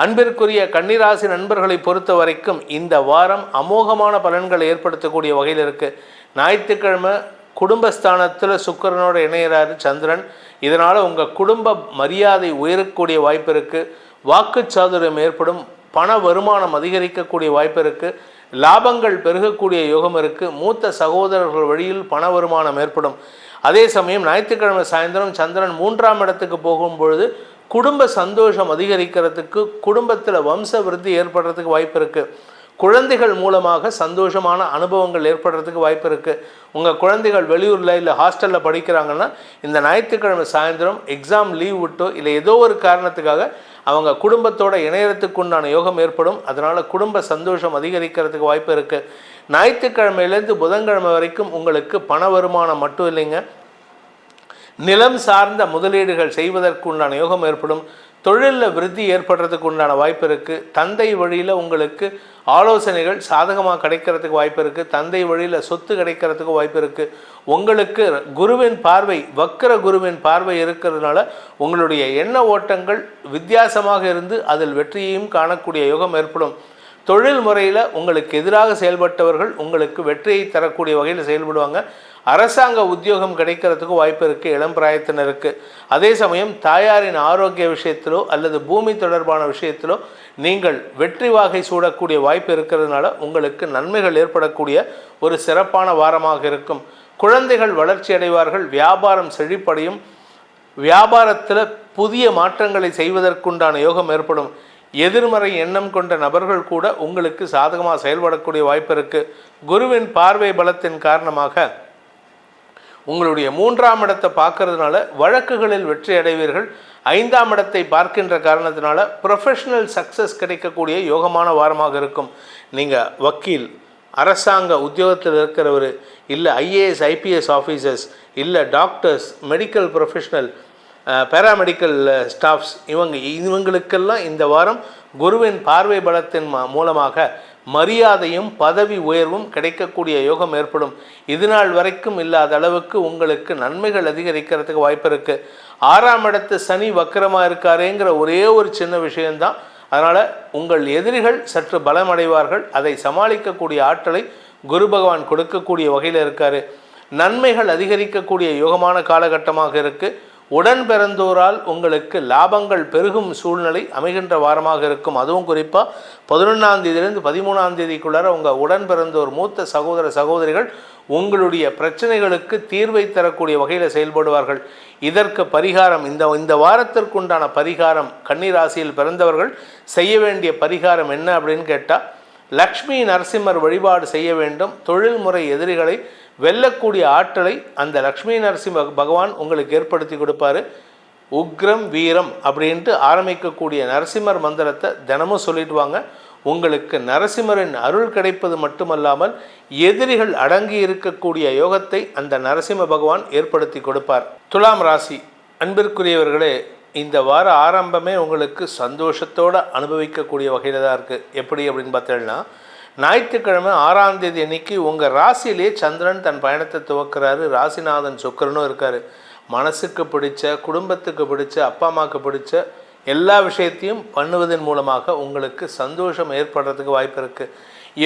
அன்பிற்குரிய கன்னிராசி நண்பர்களை பொறுத்த வரைக்கும் இந்த வாரம் அமோகமான பலன்களை ஏற்படுத்தக்கூடிய வகையில் இருக்குது. ஞாயிற்றுக்கிழமை குடும்பஸ்தானத்தில் சுக்கிரனோட இணையிறாரு சந்திரன். இதனால் உங்கள் குடும்ப மரியாதை உயரக்கூடிய வாய்ப்பு இருக்குது. வாக்குச்சாதுரியம் ஏற்படும். பண வருமானம் அதிகரிக்கக்கூடிய வாய்ப்பு இருக்குது. லாபங்கள் பெருகக்கூடிய யோகம் இருக்குது. மூத்த சகோதரர்கள் வழியில் பண வருமானம் ஏற்படும். அதே சமயம் ஞாயிற்றுக்கிழமை சாயந்தரம் சந்திரன் 3ஆம் இடத்துக்கு போகும்பொழுது குடும்ப சந்தோஷம் அதிகரிக்கிறதுக்கு, குடும்பத்தில் வம்ச விருத்தி ஏற்படுறதுக்கு வாய்ப்பு இருக்குது. குழந்தைகள் மூலமாக சந்தோஷமான அனுபவங்கள் ஏற்படுறதுக்கு வாய்ப்பு இருக்குது. உங்கள் குழந்தைகள் வெளியூரில் இல்லை ஹாஸ்டலில் படிக்கிறாங்கன்னா இந்த ஞாயிற்றுக்கிழமை சாயந்தரம் எக்ஸாம் லீவ் விட்டோ இல்லை ஏதோ ஒரு காரணத்துக்காக அவங்க குடும்பத்தோட இணையறதுக்கு உண்டான யோகம் ஏற்படும். அதனால் குடும்ப சந்தோஷம் அதிகரிக்கிறதுக்கு வாய்ப்பு இருக்குது. ஞாயிற்றுக்கிழமையிலேருந்து புதன்கிழமை வரைக்கும் உங்களுக்கு பண வருமானம் மட்டும் இல்லைங்க, நிலம் சார்ந்த முதலீடுகள் செய்வதற்கு உண்டான யோகம் ஏற்படும். தொழிலில் விருத்தி ஏற்படுறதுக்கு உண்டான வாய்ப்பு இருக்குது. தந்தை வழியில் உங்களுக்கு ஆலோசனைகள் சாதகமாக கிடைக்கிறதுக்கு வாய்ப்பு இருக்குது. தந்தை வழியில் சொத்து கிடைக்கிறதுக்கு வாய்ப்பு இருக்குது. உங்களுக்கு குருவின் பார்வை, வக்கர குருவின் பார்வை இருக்கிறதுனால உங்களுடைய எண்ண ஓட்டங்கள் வித்தியாசமாக இருந்து அதில் வெற்றியையும் காணக்கூடிய யோகம் ஏற்படும். தொழில் முறையில் உங்களுக்கு எதிராக செயல்பட்டவர்கள் உங்களுக்கு வெற்றியை தரக்கூடிய வகையில் செயல்படுவாங்க. அரசாங்க உத்தியோகம் கிடைக்கிறதுக்கு வாய்ப்பு இருக்குது இளம் பிராயத்தினருக்கு. அதே சமயம் தாயாரின் ஆரோக்கிய விஷயத்திலோ அல்லது பூமி தொடர்பான விஷயத்திலோ நீங்கள் வெற்றி வாகை சூடக்கூடிய வாய்ப்பு இருக்கிறதுனால உங்களுக்கு நன்மைகள் ஏற்படக்கூடிய ஒரு சிறப்பான வாரமாக இருக்கும். குழந்தைகள் வளர்ச்சி அடைவார்கள். வியாபாரம் செழிப்படையும். வியாபாரத்தில் புதிய மாற்றங்களை செய்வதற்குண்டான யோகம் ஏற்படும். எதிர்மறை எண்ணம் கொண்ட நபர்கள் கூட உங்களுக்கு சாதகமாக செயல்படக்கூடிய வாய்ப்பு இருக்குது. குருவின் பார்வை பலத்தின் காரணமாக உங்களுடைய 3ஆம் இடத்தை பார்க்கறதுனால வழக்குகளில் வெற்றி அடைவீர்கள். 5ஆம் இடத்தை பார்க்கின்ற காரணத்தினால ப்ரொஃபஷனல் சக்ஸஸ் கிடைக்கக்கூடிய யோகமான வாரமாக இருக்கும். நீங்கள் வக்கீல், அரசாங்க உத்தியோகத்தில் இருக்கிறவர், இல்லை ஐஏஎஸ் ஐபிஎஸ் ஆஃபீஸர்ஸ், இல்லை doctors, medical professional, paramedical staffs, இவங்களுக்கெல்லாம் இந்த வாரம் குருவின் பார்வை பலத்தின் மூலமாக மரியாதையும் பதவி உயர்வும் கிடைக்கக்கூடிய யோகம் ஏற்படும். இதுநாள் வரைக்கும் இல்லாத அளவுக்கு உங்களுக்கு நன்மைகள் அதிகரிக்கிறதுக்கு வாய்ப்பு இருக்குது. 6ஆம் இடத்து சனி வக்கரமாக இருக்காருங்கிற ஒரே ஒரு சின்ன விஷயம்தான். அதனால் உங்கள் எதிரிகள் சற்று பலமடைவார்கள். அதை சமாளிக்கக்கூடிய ஆற்றலை குரு பகவான் கொடுக்கக்கூடிய வகையில் இருக்கார். நன்மைகள் அதிகரிக்கக்கூடிய யோகமான காலகட்டமாக இருக்குது. உடன் பிறந்தோரால் உங்களுக்கு லாபங்கள் பெருகும் சூழ்நிலை அமைகின்ற வாரமாக இருக்கும். அதுவும் குறிப்பாக 11ஆம் தேதியிலிருந்து 13ஆம் தேதிக்குள்ளார உங்கள் உடன் பிறந்தோர் மூத்த சகோதர சகோதரிகள் உங்களுடைய பிரச்சனைகளுக்கு தீர்வை தரக்கூடிய வகையில் செயல்படுவார்கள். இதற்கு பரிகாரம் இந்த வாரத்திற்குண்டான பரிகாரம், கன்னி ராசியில் பிறந்தவர்கள் செய்ய வேண்டிய பரிகாரம் என்ன அப்படின்னு கேட்டால், லக்ஷ்மி நரசிம்மர் வழிபாடு செய்ய வேண்டும். தொழில்முறை எதிரிகளை வெல்லக்கூடிய ஆற்றலை அந்த லக்ஷ்மி நரசிம்ம பகவான் உங்களுக்கு ஏற்படுத்தி கொடுப்பாரு. உக்ரம் வீரம் அப்படின்ட்டு ஆரம்பிக்கக்கூடிய நரசிம்மர் மந்திரத்தை தினமும் சொல்லிட்டு வாங்க. உங்களுக்கு நரசிம்மரின் அருள் கிடைப்பது மட்டுமல்லாமல் எதிரிகள் அடங்கி இருக்கக்கூடிய யோகத்தை அந்த நரசிம்ம பகவான் ஏற்படுத்தி கொடுப்பார். துலாம் ராசி அன்பிற்குரியவர்களே, இந்த வார ஆரம்பமே உங்களுக்கு சந்தோஷத்தோடு அனுபவிக்கக்கூடிய வகையில் தான் இருக்குது. எப்படி அப்படின்னு பார்த்தீங்கன்னா, ஞாயிற்றுக்கிழமை 6ஆம் தேதி அன்னைக்கு உங்கள் ராசியிலே சந்திரன் தன் பயணத்தை துவக்கிறாரு. ராசிநாதன் சுக்கிரனும் இருக்கார். மனசுக்கு பிடிச்ச, குடும்பத்துக்கு பிடிச்ச, அப்பா அம்மாவுக்கு பிடிச்ச எல்லா விஷயத்தையும் பண்ணுவதன் மூலமாக உங்களுக்கு சந்தோஷம் ஏற்படுறதுக்கு வாய்ப்பு இருக்குது.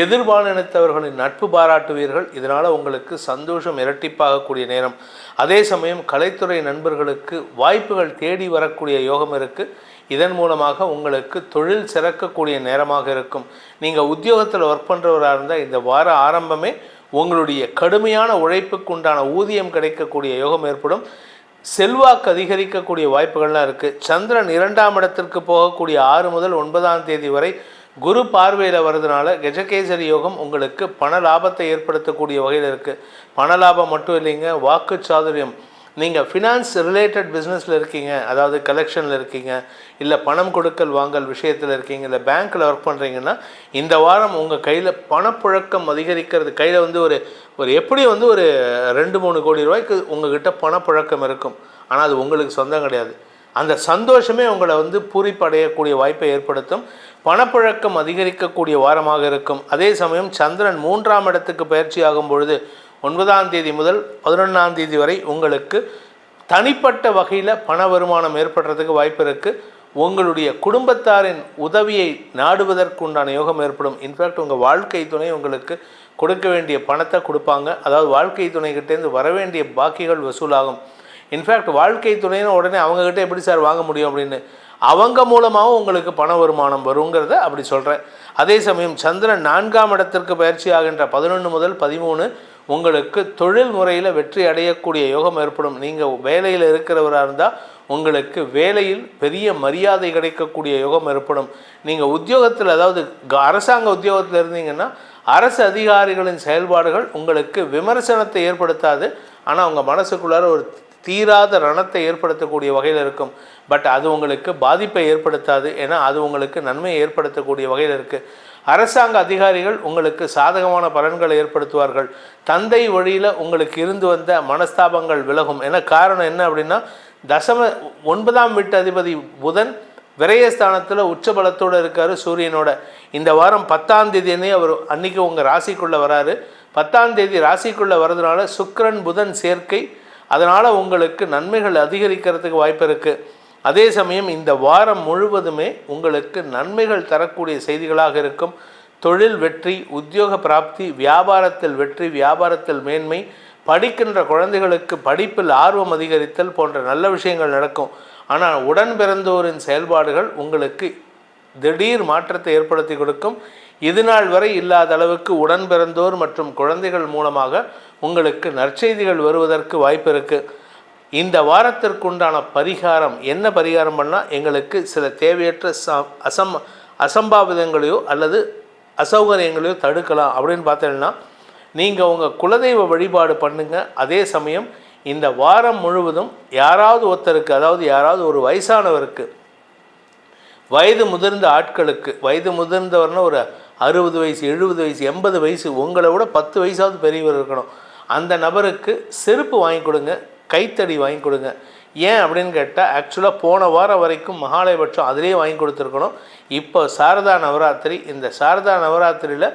எதிர்பாலினத்தவர்களின் நட்பு பாராட்டுவீர்கள். இதனால் உங்களுக்கு சந்தோஷம் இரட்டிப்பாகக்கூடிய நேரம். அதே சமயம் கலைத்துறை நண்பர்களுக்கு வாய்ப்புகள் தேடி வரக்கூடிய யோகம் இருக்குது. இதன் மூலமாக உங்களுக்கு தொழில் சிறக்கக்கூடிய நேரமாக இருக்கும். நீங்கள் உத்தியோகத்தில் ஒர்க் பண்ணுறவராக இருந்தால் இந்த வார ஆரம்பமே உங்களுடைய கடுமையான உழைப்புக்கு உண்டான ஊதியம் கிடைக்கக்கூடிய யோகம் ஏற்படும். செல்வாக்கு அதிகரிக்கக்கூடிய வாய்ப்புகள்லாம் இருக்குது. சந்திரன் 2ஆம் இடத்திற்கு போகக்கூடிய 6 முதல் 9ஆம் தேதி வரை குரு பார்வையில் வர்றதுனால கஜகேசரி யோகம் உங்களுக்கு பண லாபத்தை ஏற்படுத்தக்கூடிய வகையில் இருக்குது. பண லாபம் மட்டும் இல்லைங்க, வாக்கு சாதுரியம். நீங்கள் ஃபினான்ஸ் ரிலேட்டட் பிஸ்னஸில் இருக்கீங்க, அதாவது கலெக்ஷனில் இருக்கீங்க, இல்லை பணம் கொடுக்கல் வாங்கல் விஷயத்தில் இருக்கீங்க, இல்லை பேங்க்கில் ஒர்க் பண்ணுறீங்கன்னா இந்த வாரம் உங்கள் கையில் பணப்புழக்கம் அதிகரிக்கிறது. கையில் வந்து ஒரு எப்படி வந்து ஒரு 2-3 கோடி ரூபாய்க்கு உங்கள்கிட்ட பணப்புழக்கம் இருக்கும். ஆனால் அது உங்களுக்கு சொந்தம் கிடையாது. அந்த சந்தோஷமே உங்களை வந்து பூரிப்படையக்கூடிய வாய்ப்பை ஏற்படுத்தும். பணப்புழக்கம் அதிகரிக்கக்கூடிய வாரமாக இருக்கும். அதே சமயம் சந்திரன் 3ஆம் இடத்துக்கு பயிற்சி ஆகும் பொழுது 9ஆம் தேதி முதல் 11ஆம் தேதி வரை உங்களுக்கு தனிப்பட்ட வகையில் பண வருமானம் ஏற்படுறதுக்கு வாய்ப்பு இருக்குது. உங்களுடைய குடும்பத்தாரின் உதவியை நாடுவதற்குண்டான யோகம் ஏற்படும். இன்ஃபேக்ட் உங்கள் வாழ்க்கை துணை உங்களுக்கு கொடுக்க வேண்டிய பணத்தை கொடுப்பாங்க. அதாவது வாழ்க்கை துணைக்கிட்டேருந்து வர வேண்டிய பாக்கிகள் வசூலாகும். இன்ஃபேக்ட் வாழ்க்கை துணைன்னு உடனே அவங்கக்கிட்ட எப்படி சார் வாங்க முடியும் அப்படின்னு அவங்க மூலமாகவும் உங்களுக்கு பண வருமானம் வருங்கிறத அப்படி சொல்கிறேன். அதே சமயம் சந்திரன் 4ஆம் இடத்திற்கு பயிற்சி ஆகின்ற 11 முதல் 13 உங்களுக்கு தொழில் முறையில் வெற்றி அடையக்கூடிய யோகம் ஏற்படும். நீங்கள் வேலையில் இருக்கிறவராக இருந்தால் உங்களுக்கு வேலையில் பெரிய மரியாதை கிடைக்கக்கூடிய யோகம் ஏற்படும். நீங்கள் உத்தியோகத்தில், அதாவது அரசாங்க உத்தியோகத்தில் இருந்தீங்கன்னா அரசு அதிகாரிகளின் செயல்பாடுகள் உங்களுக்கு விமர்சனத்தை ஏற்படுத்தாது. ஆனால் உங்கள் மனசுக்குள்ளார ஒரு தீராத ரணத்தை ஏற்படுத்தக்கூடிய வகையில் இருக்கும். பட் அது உங்களுக்கு பாதிப்பை ஏற்படுத்தாது. ஏன்னா அது உங்களுக்கு நன்மையை ஏற்படுத்தக்கூடிய வகையில் இருக்குது. அரசாங்க அதிகாரிகள் உங்களுக்கு சாதகமான பலன்களை ஏற்படுத்துவார்கள். தந்தை வழியில் உங்களுக்கு இருந்து வந்த மனஸ்தாபங்கள் விலகும். ஏன்னா காரணம் என்ன அப்படின்னா, 9ஆம் வீட்டு அதிபதி புதன் விரயஸ்தானத்தில் உச்சபலத்தோடு இருக்கார் சூரியனோட. இந்த வாரம் 10ஆம் தேதியே அவர் அன்றைக்கி உங்கள் ராசிக்குள்ளே வராரு. 10ஆம் தேதி ராசிக்குள்ளே வர்றதுனால சுக்கிரன் புதன் சேர்க்கை, அதனால் உங்களுக்கு நன்மைகள் அதிகரிக்கிறதுக்கு வாய்ப்பு இருக்குது. அதே சமயம் இந்த வாரம் முழுவதுமே உங்களுக்கு நன்மைகள் தரக்கூடிய செய்திகளாக இருக்கும். தொழில் வெற்றி, உத்தியோக பிராப்தி, வியாபாரத்தில் வெற்றி, வியாபாரத்தில் மேன்மை, படிக்கின்ற குழந்தைகளுக்கு படிப்பில் ஆர்வம் அதிகரித்தல் போன்ற நல்ல விஷயங்கள் நடக்கும். ஆனால் உடன் பிறந்தோரின் செயல்பாடுகள் உங்களுக்கு திடீர் மாற்றத்தை ஏற்படுத்தி கொடுக்கும். இதுநாள் வரை இல்லாத அளவுக்கு உடன் பிறந்தோர் மற்றும் குழந்தைகள் மூலமாக உங்களுக்கு நற்செய்திகள் வருவதற்கு வாய்ப்பு இருக்குது. இந்த வாரத்திற்குண்டான பரிகாரம் என்ன பரிகாரம் பண்ணால் எங்களுக்கு சில தேவையற்ற அசம்பாவிதங்களையோ அல்லது அசௌகரியங்களையோ தடுக்கலாம் அப்படின்னு பார்த்தீங்கன்னா, நீங்கள் உங்கள் குலதெய்வ வழிபாடு பண்ணுங்கள். அதே சமயம் இந்த வாரம் முழுவதும் யாராவது ஒருத்தருக்கு, அதாவது யாராவது ஒரு வயசானவருக்கு, வயது முதிர்ந்த ஆட்களுக்கு, வயது முதிர்ந்தவர்னா ஒரு 60 வயசு, 70 வயசு, 80 வயசு, உங்களை விட 10 வயசாவது பெரியவர் இருக்கணும், அந்த நபருக்கு செருப்பு வாங்கி கொடுங்க, கைத்தடி வாங்கி கொடுங்க. ஏன் அப்படின்னு கேட்டால், ஆக்சுவலாக போன வாரம் வரைக்கும் மகாலயபட்சம் அதிலே வாங்கி கொடுத்துருக்கணும். இப்போ சாரதா நவராத்திரி, இந்த சாரதா நவராத்திரியில்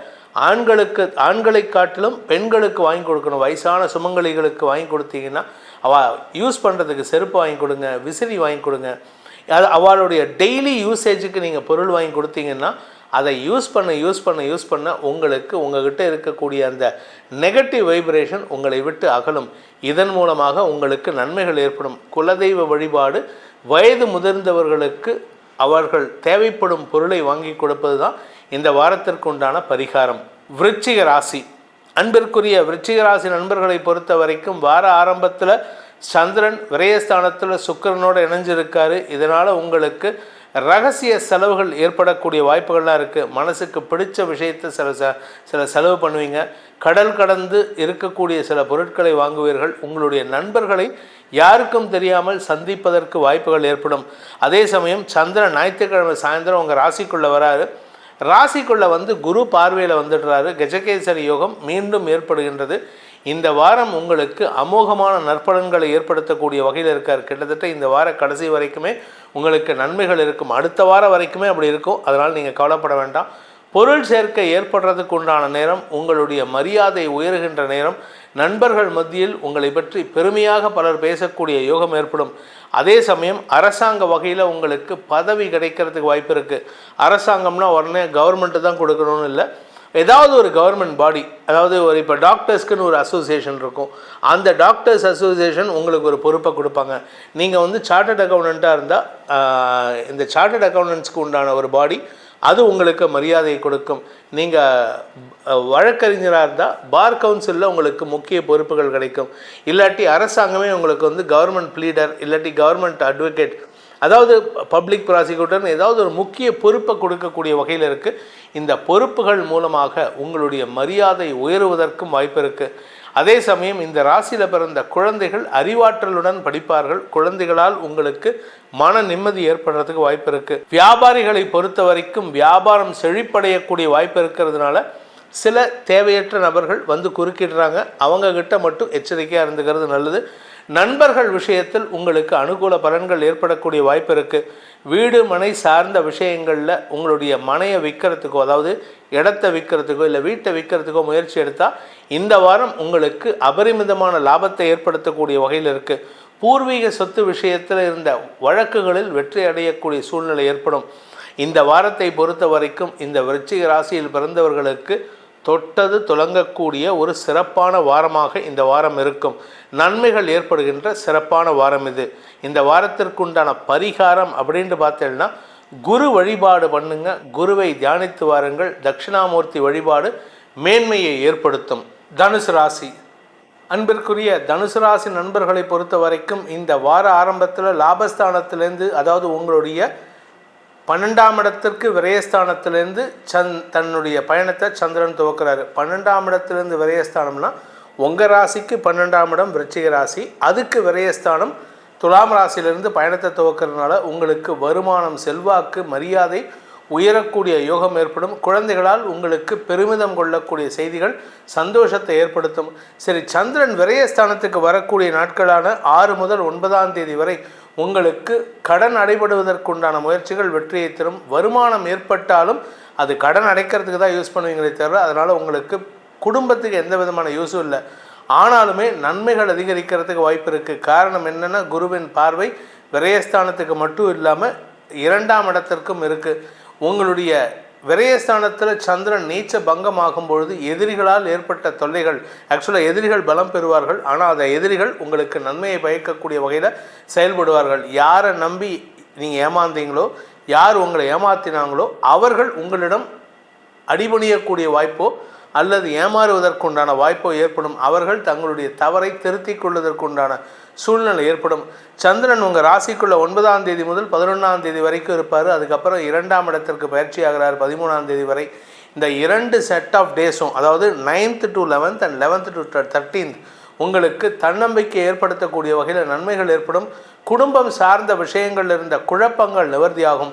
ஆண்களை காட்டிலும் பெண்களுக்கு வாங்கி கொடுக்கணும். வயசான சுமங்கலிகளுக்கு வாங்கி கொடுத்தீங்கன்னா அவள் யூஸ் பண்ணுறதுக்கு செருப்பு வாங்கி கொடுங்க, விசிறி வாங்கி கொடுங்க. அது அவளுடைய டெய்லி யூசேஜுக்கு நீங்கள் பொருள் வாங்கி கொடுத்தீங்கன்னா அதை யூஸ் பண்ண உங்களுக்கு உங்கள்கிட்ட இருக்கக்கூடிய அந்த நெகட்டிவ் வைப்ரேஷன் உங்களை விட்டு அகலும். இதன் மூலமாக உங்களுக்கு நன்மைகள் ஏற்படும். குலதெய்வ வழிபாடு, வயது முதிர்ந்தவர்களுக்கு அவர்கள் தேவைப்படும் பொருளை வாங்கி கொடுப்பது தான் இந்த வாரத்திற்கு உண்டான பரிகாரம். விருச்சிக ராசி, அன்பிற்குரிய விருச்சிக ராசி நண்பர்களை பொறுத்த வரைக்கும் வார ஆரம்பத்தில் சந்திரன் விரயஸ்தானத்தில் சுக்கிரனோடு இணைஞ்சிருக்காரு. இதனால் உங்களுக்கு ரகசிய செலவுகள் ஏற்படக்கூடிய வாய்ப்புகள்லாம் இருக்குது. மனசுக்கு பிடிச்ச விஷயத்தை சில செலவு பண்ணுவீங்க. கடல் கடந்து இருக்கக்கூடிய சில பொருட்களை வாங்குவீர்கள். உங்களுடைய நண்பர்களை யாருக்கும் தெரியாமல் சந்திப்பதற்கு வாய்ப்புகள் ஏற்படும். அதே சமயம் சந்திரன் ஞாயிற்றுக்கிழமை சாயந்தரம் உங்கள் ராசிக்குள்ளே வராரு. ராசிக்குள்ளே குரு பார்வையில் வந்துடுறாரு. கஜகேசரி யோகம் மீண்டும் ஏற்படுகின்றது. இந்த வாரம் உங்களுக்கு அமோகமான நற்பலன்களை ஏற்படுத்தக்கூடிய வகையில் இருக்கார். கிட்டத்தட்ட இந்த வார கடைசி வரைக்குமே உங்களுக்கு நன்மைகள் இருக்கும். அடுத்த வாரம் வரைக்குமே அப்படி இருக்கும். அதனால் நீங்கள் கவலைப்பட வேண்டாம். பொருள் சேர்க்கை ஏற்படுறதுக்கு உண்டான நேரம், உங்களுடைய மரியாதை உயர்கின்ற நேரம், நண்பர்கள் மத்தியில் உங்களை பற்றி பெருமையாக பலர் பேசக்கூடிய யோகம் ஏற்படும். அதே சமயம் அரசாங்க வகையில் உங்களுக்கு பதவி கிடைக்கிறதுக்கு வாய்ப்பு இருக்குது. அரசாங்கம்னா உடனே கவர்மெண்ட்டு தான் கொடுக்கணும்னு இல்லை, ஏதாவது ஒரு கவர்மெண்ட் பாடி, அதாவது ஒரு இப்போ டாக்டர்ஸ்க்குன்னு ஒரு அசோசியேஷன் இருக்கும். அந்த டாக்டர்ஸ் அசோசியேஷன் உங்களுக்கு ஒரு பொறுப்பை கொடுப்பாங்க. நீங்கள் சார்ட்டர்ட் அக்கௌண்டண்ட்டாக இருந்தால் இந்த சார்ட்டர்ட் அக்கௌண்டன்ட்ஸ்க்கு உண்டான ஒரு பாடி அது உங்களுக்கு மரியாதையை கொடுக்கும். நீங்கள் வழக்கறிஞராக இருந்தால் பார் கவுன்சிலில் உங்களுக்கு முக்கிய பொறுப்புகள் கிடைக்கும். இல்லாட்டி அரசாங்கமே உங்களுக்கு கவர்மெண்ட் ப்ளீடர் இல்லாட்டி கவர்மெண்ட் அட்வொகேட், அதாவது பப்ளிக் ப்ராசிக்யூட்டர்னு ஏதாவது ஒரு முக்கிய பொறுப்பை கொடுக்கக்கூடிய வகையில் இருக்குது. இந்த பொறுப்புகள் மூலமாக உங்களுடைய மரியாதை உயருவதற்கும் வாய்ப்பு இருக்குது. அதே சமயம் இந்த ராசியில் பிறந்த குழந்தைகள் அறிவாற்றலுடன் படிப்பார்கள். குழந்தைகளால் உங்களுக்கு மன நிம்மதி ஏற்படுறதுக்கு வாய்ப்பு இருக்குது. வியாபாரிகளை பொறுத்த வரைக்கும் வியாபாரம் செழிப்படையக்கூடிய வாய்ப்பு இருக்கிறதுனால சில தேவையற்ற நபர்கள் குறுக்கிடுறாங்க. அவங்கக்கிட்ட மட்டும் எச்சரிக்கையாக இருந்துக்கிறது நல்லது. நண்பர்கள் விஷயத்தில் உங்களுக்கு அனுகூல பலன்கள் ஏற்படக்கூடிய வாய்ப்பு இருக்குது. வீடு மனை சார்ந்த விஷயங்களில் உங்களுடைய மனையை விற்கிறதுக்கோ, அதாவது இடத்தை விற்கிறதுக்கோ இல்லை வீட்டை விற்கிறதுக்கோ முயற்சி எடுத்தால் இந்த வாரம் உங்களுக்கு அபரிமிதமான லாபத்தை ஏற்படுத்தக்கூடிய வகையில் இருக்குது. பூர்வீக சொத்து விஷயத்தில் இருந்த வழக்குகளில் வெற்றி அடையக்கூடிய சூழ்நிலை ஏற்படும். இந்த வாரத்தை பொறுத்த வரைக்கும் இந்த விருச்சிக ராசியில் பிறந்தவர்களுக்கு தொட்டது துலங்கக்கூடிய ஒரு சிறப்பான வாரமாக இந்த வாரம் இருக்கும். நன்மைகள் ஏற்படுகின்ற சிறப்பான வாரம் இது. இந்த வாரத்திற்குண்டான பரிகாரம் அப்படின்ட்டு பார்த்தீங்கன்னா குரு வழிபாடு பண்ணுங்க. குருவை தியானித்து வாருங்கள். தட்சிணாமூர்த்தி வழிபாடு மேன்மையை ஏற்படுத்தும். தனுசு ராசி, அன்பிற்குரிய தனுசு ராசி நண்பர்களை பொறுத்த வரைக்கும் இந்த வார ஆரம்பத்தில் லாபஸ்தானத்திலேருந்து, அதாவது உங்களுடைய 12ஆம் இடத்திற்கு விரயஸ்தானத்திலேருந்து தன்னுடைய பயணத்தை சந்திரன் துவக்கிறாரு. 12ஆம் இடத்திலேருந்து விரயஸ்தானம்னா உங்கள் ராசிக்கு 12ஆம் இடம் விருச்சிக ராசி, அதுக்கு விரயஸ்தானம் துலாம் ராசியிலிருந்து பயணத்தை துவக்கிறதுனால உங்களுக்கு வருமானம், செல்வாக்கு, மரியாதை உயரக்கூடிய யோகம் ஏற்படும். குழந்தைகளால் உங்களுக்கு பெருமிதம் கொள்ளக்கூடிய செய்திகள் சந்தோஷத்தை ஏற்படுத்தும். சரி, சந்திரன் விரயஸ்தானத்துக்கு வரக்கூடிய நாட்களான 6 முதல் 9ஆம் தேதி வரை உங்களுக்கு கடன் அடைபடுவதற்குண்டான முயற்சிகள் வெற்றியை தரும். வருமானம் ஏற்பட்டாலும் அது கடன் அடைக்கிறதுக்கு தான் யூஸ் பண்ணுவீங்களே தவிர அதனால் உங்களுக்கு குடும்பத்துக்கு எந்த விதமான யூஸும் இல்லை. ஆனாலுமே நன்மைகள் அதிகரிக்கிறதுக்கு வாய்ப்பு இருக்குது. காரணம் என்னென்னா குருவின் பார்வை விரயஸ்தானத்துக்கு மட்டும் இல்லாமல் 2ஆம் இடத்திற்கும் இருக்குது. உங்களுடைய விரயஸ்தானத்தில் சந்திரன் நீச்ச பங்கமாகும் பொழுது எதிரிகளால் ஏற்பட்ட தொல்லைகள், ஆக்சுவலாக எதிரிகள் பலம் பெறுவார்கள். ஆனால் அந்த எதிரிகள் உங்களுக்கு நன்மையை பயக்கக்கூடிய வகையில் செயல்படுவார்கள். யாரை நம்பி நீங்கள் ஏமாந்தீங்களோ, யார் உங்களை ஏமாற்றினாங்களோ அவர்கள் உங்களிடம் அடிபணியக்கூடிய வாய்ப்போ அல்லது ஏமாறுவதற்குண்டான வாய்ப்போ ஏற்படும். அவர்கள் தங்களுடைய தவறை திருத்திக் கொள்வதற்குண்டான சூழ்நிலை ஏற்படும். சந்திரன் உங்கள் ராசிக்குள்ள 9ஆம் தேதி முதல் 11ஆம் தேதி வரைக்கும் இருப்பார். அதுக்கப்புறம் 2ஆம் இடத்திற்கு பயிற்சி ஆகிறார் 13ஆம் தேதி வரை. இந்த 2 செட் ஆஃப் டேஸும், அதாவது 9th to 11th and 11th to 13th உங்களுக்கு தன்னம்பிக்கை ஏற்படுத்தக்கூடிய வகையில் நன்மைகள் ஏற்படும். குடும்பம் சார்ந்த விஷயங்கள் இருந்த குழப்பங்கள் நிவர்த்தியாகும்.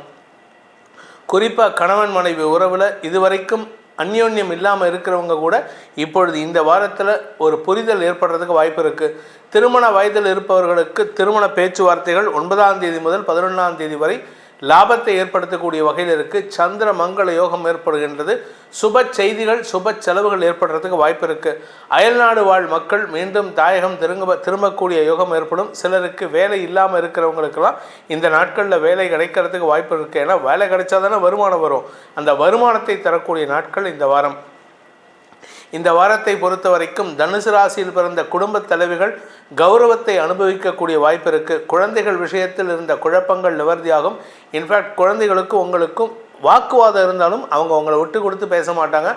குறிப்பாக கணவன் மனைவி உறவில் இதுவரைக்கும் அந்யோன்யம் இல்லாமல் இருக்கிறவங்க கூட இப்பொழுது இந்த வாரத்தில் ஒரு புரிதல் ஏற்படுறதுக்கு வாய்ப்பு இருக்குது. திருமண வயதில் இருப்பவர்களுக்கு திருமண பேச்சுவார்த்தைகள் 9ஆம் தேதி முதல் 11ஆம் தேதி வரை லாபத்தை ஏற்படுத்தக்கூடிய வகையில் இருக்குது. சந்திர மங்கள யோகம் ஏற்படுகின்றது. சுப செய்திகள் சுப செலவுகள் ஏற்படுறதுக்கு வாய்ப்பு இருக்குது. அயல்நாடு வாழ் மக்கள் மீண்டும் தாயகம் திரும்பக்கூடிய யோகம் ஏற்படும். சிலருக்கு வேலை இல்லாமல் இருக்கிறவங்களுக்கெல்லாம் இந்த நாட்களில் வேலை கிடைக்கிறதுக்கு வாய்ப்பு இருக்குது. ஏன்னா வேலை கிடைச்சா தானே வருமானம் வரும். அந்த வருமானத்தை தரக்கூடிய நாட்கள் இந்த வாரம். இந்த வாரத்தை பொறுத்த வரைக்கும் தனுசு ராசியில் பிறந்த குடும்ப தலைவிகள் கௌரவத்தை அனுபவிக்கக்கூடிய வாய்ப்பு இருக்குது. குழந்தைகள் விஷயத்தில் இருந்த குழப்பங்கள் நிவர்த்தியாகும். இன்ஃபேக்ட் குழந்தைகளுக்கு உங்களுக்கும் வாக்குவாதம் இருந்தாலும் அவங்க உங்களை விட்டு கொடுத்து பேச மாட்டாங்க.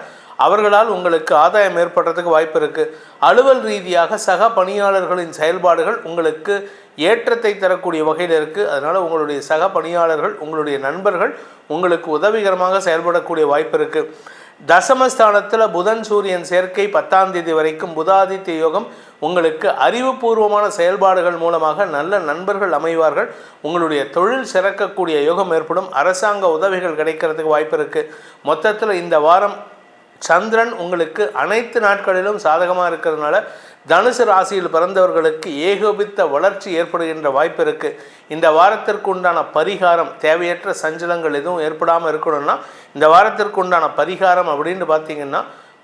அவர்களால் உங்களுக்கு ஆதாயம் ஏற்படுறதுக்கு வாய்ப்பு இருக்குது. அலுவல் ரீதியாக சக பணியாளர்களின் செயல்பாடுகள் உங்களுக்கு ஏற்றத்தை தரக்கூடிய வகையில் இருக்குது. அதனால் உங்களுடைய சக பணியாளர்கள் உங்களுடைய நண்பர்கள் உங்களுக்கு உதவிகரமாக செயல்படக்கூடிய வாய்ப்பு இருக்குது. தசமஸ்தானத்தில் புதன் சூரியன் சேர்க்கை 10ஆம் தேதி வரைக்கும் புதாதித்ய யோகம். உங்களுக்கு அறிவுபூர்வமான செயல்பாடுகள் மூலமாக நல்ல நண்பர்கள் அமைவார்கள். உங்களுடைய தொழில் சிறக்கக்கூடிய யோகம் ஏற்படும். அரசாங்க உதவிகள் கிடைக்கிறதுக்கு வாய்ப்பு இருக்குது. மொத்தத்தில் இந்த வாரம் சந்திரன் உங்களுக்கு அனைத்து நாட்களிலும் சாதகமாக இருக்கிறதுனால தனுசு ராசியில் பிறந்தவர்களுக்கு ஏகோபித்த வளர்ச்சி ஏற்படுகின்ற வாய்ப்பு இருக்குது. இந்த வாரத்திற்கு உண்டான பரிகாரம், தேவையற்ற சஞ்சலங்கள் எதுவும் ஏற்படாமல் இருக்கணும்னா இந்த வாரத்திற்கு உண்டான பரிகாரம் அப்படின்னு பார்த்தீங்கன்னா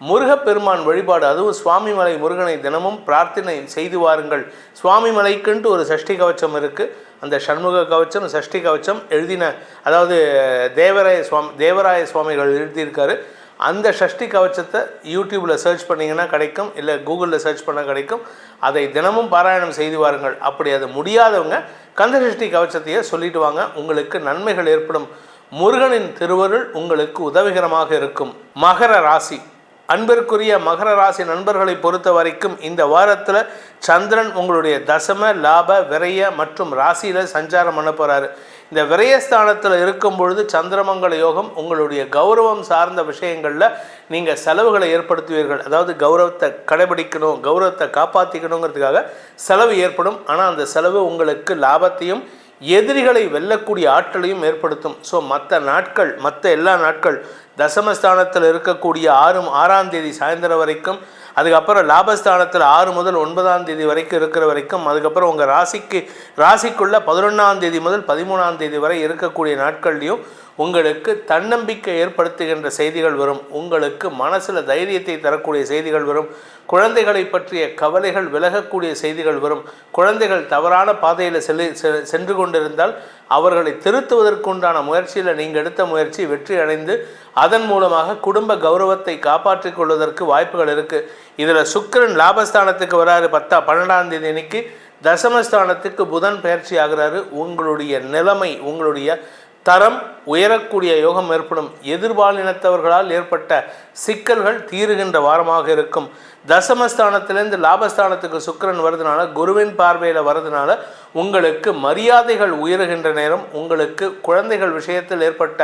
முருகப்பெருமான் வழிபாடு, அதுவும் சுவாமிமலை முருகனை தினமும் பிரார்த்தனை செய்து வாருங்கள். சுவாமிமலைக்குன்ட்டு ஒரு சஷ்டி கவச்சம் இருக்குது. அந்த சண்முக கவச்சம் சஷ்டி கவச்சம் எழுதின, அதாவது தேவராய சுவாமிகள் எழுதியிருக்காரு. அந்த சஷ்டி கவச்சத்தை யூடியூப்பில் சர்ச் பண்ணிங்கன்னா கிடைக்கும், இல்லை கூகுளில் சர்ச் பண்ண கிடைக்கும். அதை தினமும் பாராயணம் செய்து வாருங்கள். அப்படி அது முடியாதவங்க கந்த சஷ்டி கவச்சத்தையே சொல்லிட்டு வாங்க. உங்களுக்கு நன்மைகள் ஏற்படும். முருகனின் திருவருள் உங்களுக்கு உதவிகரமாக இருக்கும். மகர ராசி, அன்பிற்குரிய மகர ராசி நண்பர்களை பொறுத்த வரைக்கும் இந்த வாரத்தில் சந்திரன் உங்களுடைய தசம லாப விரய மற்றும் ராசியில் சஞ்சாரம் பண்ண போகிறாரு. இந்த விரயஸ்தானத்தில் இருக்கும் பொழுது சந்திரமங்கல யோகம். உங்களுடைய கௌரவம் சார்ந்த விஷயங்களில் நீங்கள் செலவுகளை ஏற்படுத்துவீர்கள். அதாவது கௌரவத்தை கடைபிடிக்கணும், கௌரவத்தை காப்பாற்றிக்கணுங்கிறதுக்காக செலவு ஏற்படும். ஆனால் அந்த செலவு உங்களுக்கு லாபத்தையும் எதிரிகளை வெல்லக்கூடிய ஆற்றலையும் ஏற்படுத்தும். ஸோ மற்ற எல்லா நாட்கள் தசமஸ்தானத்தில் இருக்கக்கூடிய 6ஆம் தேதி சாயந்தரம் வரைக்கும், அதுக்கப்புறம் லாபஸ்தானத்தில் 6 முதல் 9ஆம் தேதி வரைக்கும் இருக்கிற வரைக்கும், அதுக்கப்புறம் உங்கள் ராசிக்குள்ள 11ஆம் தேதி முதல் 13ஆம் தேதி வரை இருக்கக்கூடிய நாட்கள்லையும் உங்களுக்கு தன்னம்பிக்கை ஏற்படுத்துகின்ற செய்திகள் வரும். உங்களுக்கு மனசில் தைரியத்தை தரக்கூடிய செய்திகள் வரும். குழந்தைகளை பற்றிய கவலைகள் விலகக்கூடிய செய்திகள் வரும். குழந்தைகள் தவறான பாதையில் சென்று கொண்டிருந்தால் அவர்களை திருத்துவதற்குண்டான முயற்சியில் நீங்கள் எடுத்த முயற்சி வெற்றி அடைந்து அதன் மூலமாக குடும்ப கௌரவத்தை காப்பாற்றிக் கொள்வதற்கு வாய்ப்புகள் இருக்குது. இதில் சுக்கிரன் லாபஸ்தானத்துக்கு வராரு 12ஆம் தேதி அன்னைக்கு. தசமஸ்தானத்துக்கு புதன் பயிற்சி ஆகிறாரு. உங்களுடைய நிலைமை, உங்களுடைய தரம் உயரக்கூடிய யோகம் ஏற்படும். எதிர்பாலினத்தவர்களால் ஏற்பட்ட சிக்கல்கள் தீருகின்ற வாரமாக இருக்கும். தசமஸ்தானத்திலேருந்து லாபஸ்தானத்துக்கு சுக்கிரன் வருதுனால, குருவின் பார்வையில் வருதுனால உங்களுக்கு மரியாதைகள் உயருகின்ற நேரம். உங்களுக்கு குழந்தைகள் விஷயத்தில் ஏற்பட்ட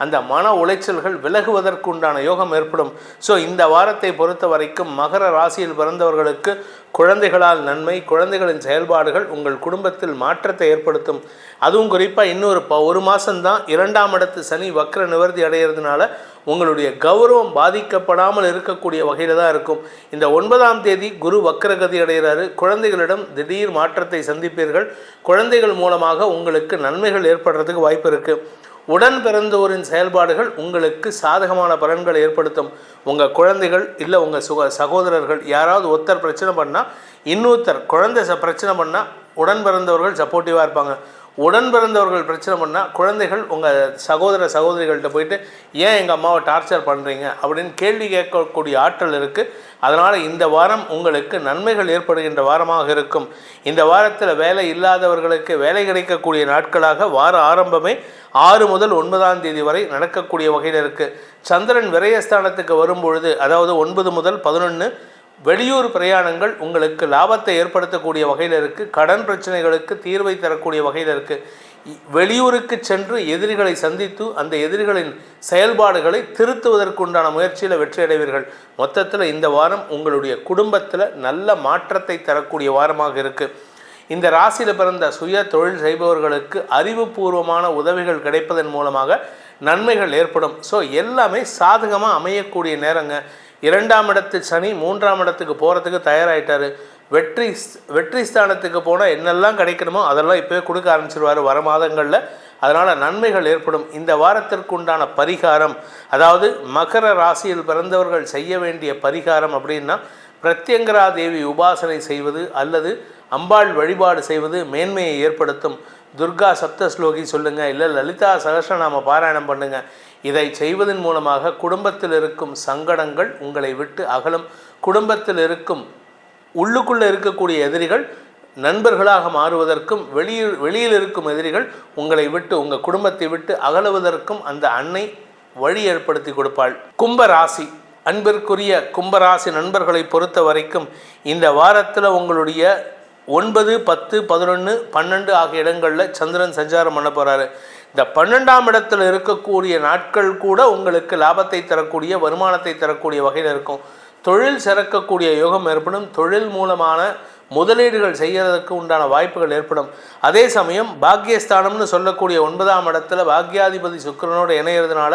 அந்த மன உளைச்சல்கள் விலகுவதற்குண்டான யோகம் ஏற்படும். ஸோ இந்த வாரத்தை பொறுத்த வரைக்கும் மகர ராசியில் பிறந்தவர்களுக்கு குழந்தைகளால் நன்மை, குழந்தைகளின் செயல்பாடுகள் உங்கள் குடும்பத்தில் மாற்றத்தை ஏற்படுத்தும். அதுவும் குறிப்பாக இன்னொரு 1 மாதம்தான் 2ஆம் இடத்து சனி வக்ர நிவர்த்தி அடைகிறதுனால உங்களுடைய கௌரவம் பாதிக்கப்படாமல் இருக்கக்கூடிய வகையில் தான் இருக்கும். இந்த 9ஆம் தேதி குரு வக்ரகதி அடைகிறாரு. குழந்தைகளிடம் திடீர் மாற்றத்தை சந்திப்பீர்கள். குழந்தைகள் மூலமாக உங்களுக்கு நன்மைகள் ஏற்படுறதுக்கு வாய்ப்பு இருக்குது. உடன் பிறந்தோரின் செயல்பாடுகள் உங்களுக்கு சாதகமான பலன்களை ஏற்படுத்தும். உங்கள் குழந்தைகள் இல்லை உங்கள் சகோதரர்கள் யாராவது ஒருத்தர் பிரச்சனை பண்ணால் இன்னொருத்தர் குழந்தை பிரச்சனை பண்ணால் உடன் பிறந்தவர்கள் சப்போர்ட்டிவாக இருப்பாங்க. உடன் பிறந்தவர்கள் பிரச்சனை பண்ணால் குழந்தைகள் உங்கள் சகோதரிகள்கிட்ட போயிட்டு ஏன் எங்கள் அம்மாவை டார்ச்சர் பண்ணுறீங்க அப்படின்னு கேள்வி கேட்கக்கூடிய ஆற்றல் இருக்குது. அதனால் இந்த வாரம் உங்களுக்கு நன்மைகள் ஏற்படுகின்ற வாரமாக இருக்கும். இந்த வாரத்தில் வேலை இல்லாதவர்களுக்கு வேலை கிடைக்கக்கூடிய நாட்களாக வார ஆரம்பமே 6 முதல் 9ஆம் தேதி வரை நடக்கக்கூடிய வகையில் இருக்குது. சந்திரன் விரயஸ்தானத்துக்கு வரும்பொழுது, அதாவது 9 முதல் 11, வெளியூர் பிரயாணங்கள் உங்களுக்கு லாபத்தை ஏற்படுத்தக்கூடிய வகையில் இருக்குது. கடன் பிரச்சனைகளுக்கு தீர்வை தரக்கூடிய வகையில் இருக்குது. வெளியூருக்கு சென்று எதிரிகளை சந்தித்து அந்த எதிரிகளின் செயல்பாடுகளை திருத்துவதற்குண்டான முயற்சியில் வெற்றி அடைவீர்கள். மொத்தத்தில் இந்த வாரம் உங்களுடைய குடும்பத்தில் நல்ல மாற்றத்தை தரக்கூடிய வாரமாக இருக்குது. இந்த ராசியில் பிறந்த சுய தொழில் செய்பவர்களுக்கு அறிவுபூர்வமான உதவிகள் கிடைப்பதன் மூலமாக நன்மைகள் ஏற்படும். ஸோ எல்லாமே சாதகமாக அமையக்கூடிய நேரங்க. 2ஆம் இடத்து சனி 3ஆம் இடத்துக்கு போகிறதுக்கு தயாராகிட்டார். வெற்றி ஸ்தானத்துக்கு போனால் என்னெல்லாம் கிடைக்கணுமோ அதெல்லாம் இப்போவே கொடுக்க ஆரம்பிச்சிருவார் வர மாதங்களில். அதனால் நன்மைகள் ஏற்படும். இந்த வாரத்திற்குண்டான பரிகாரம், அதாவது மகர ராசியில் பிறந்தவர்கள் செய்ய வேண்டிய பரிகாரம் அப்படின்னா பிரத்யங்கரா தேவி உபாசனை செய்வது அல்லது அம்பாள் வழிபாடு செய்வது மேன்மையை ஏற்படுத்தும். துர்கா சப்தஸ்லோகி சொல்லுங்கள், இல்லை லலிதா சகஸ்ரநாம பாராயணம் பண்ணுங்கள். இதை செய்வதன் மூலமாக குடும்பத்தில் இருக்கும் சங்கடங்கள் உங்களை விட்டு அகலும். குடும்பத்தில் இருக்கும் உள்ளுக்குள்ளே இருக்கக்கூடிய எதிரிகள் நண்பர்களாக மாறுவதற்கும், வெளியில் இருக்கும் எதிரிகள் உங்களை விட்டு, உங்கள் குடும்பத்தை விட்டு அகலுவதற்கும் அந்த அன்னை வழி ஏற்படுத்தி கொடுப்பாள். கும்பராசி, அன்பிற்குரிய கும்பராசி நண்பர்களை பொறுத்த வரைக்கும் இந்த வாரத்தில் உங்களுடைய 9, 10, 11, 12 ஆகிய இடங்களில் சந்திரன் சஞ்சாரம் பண்ண போகிறாரு. இந்த 12ஆம் இடத்தில் இருக்கக்கூடிய நாட்கள் கூட உங்களுக்கு லாபத்தை தரக்கூடிய, வருமானத்தை தரக்கூடிய வகையில் இருக்கும். தொழில் சிறக்கக்கூடிய யோகம் ஏற்படும். தொழில் மூலமான முதலீடுகள் செய்கிறதுக்கு உண்டான வாய்ப்புகள் ஏற்படும். அதே சமயம் பாக்கியஸ்தானம்னு சொல்லக்கூடிய 9ஆம் இடத்துல பாக்யாதிபதி சுக்கிரனோடு இணையிறதுனால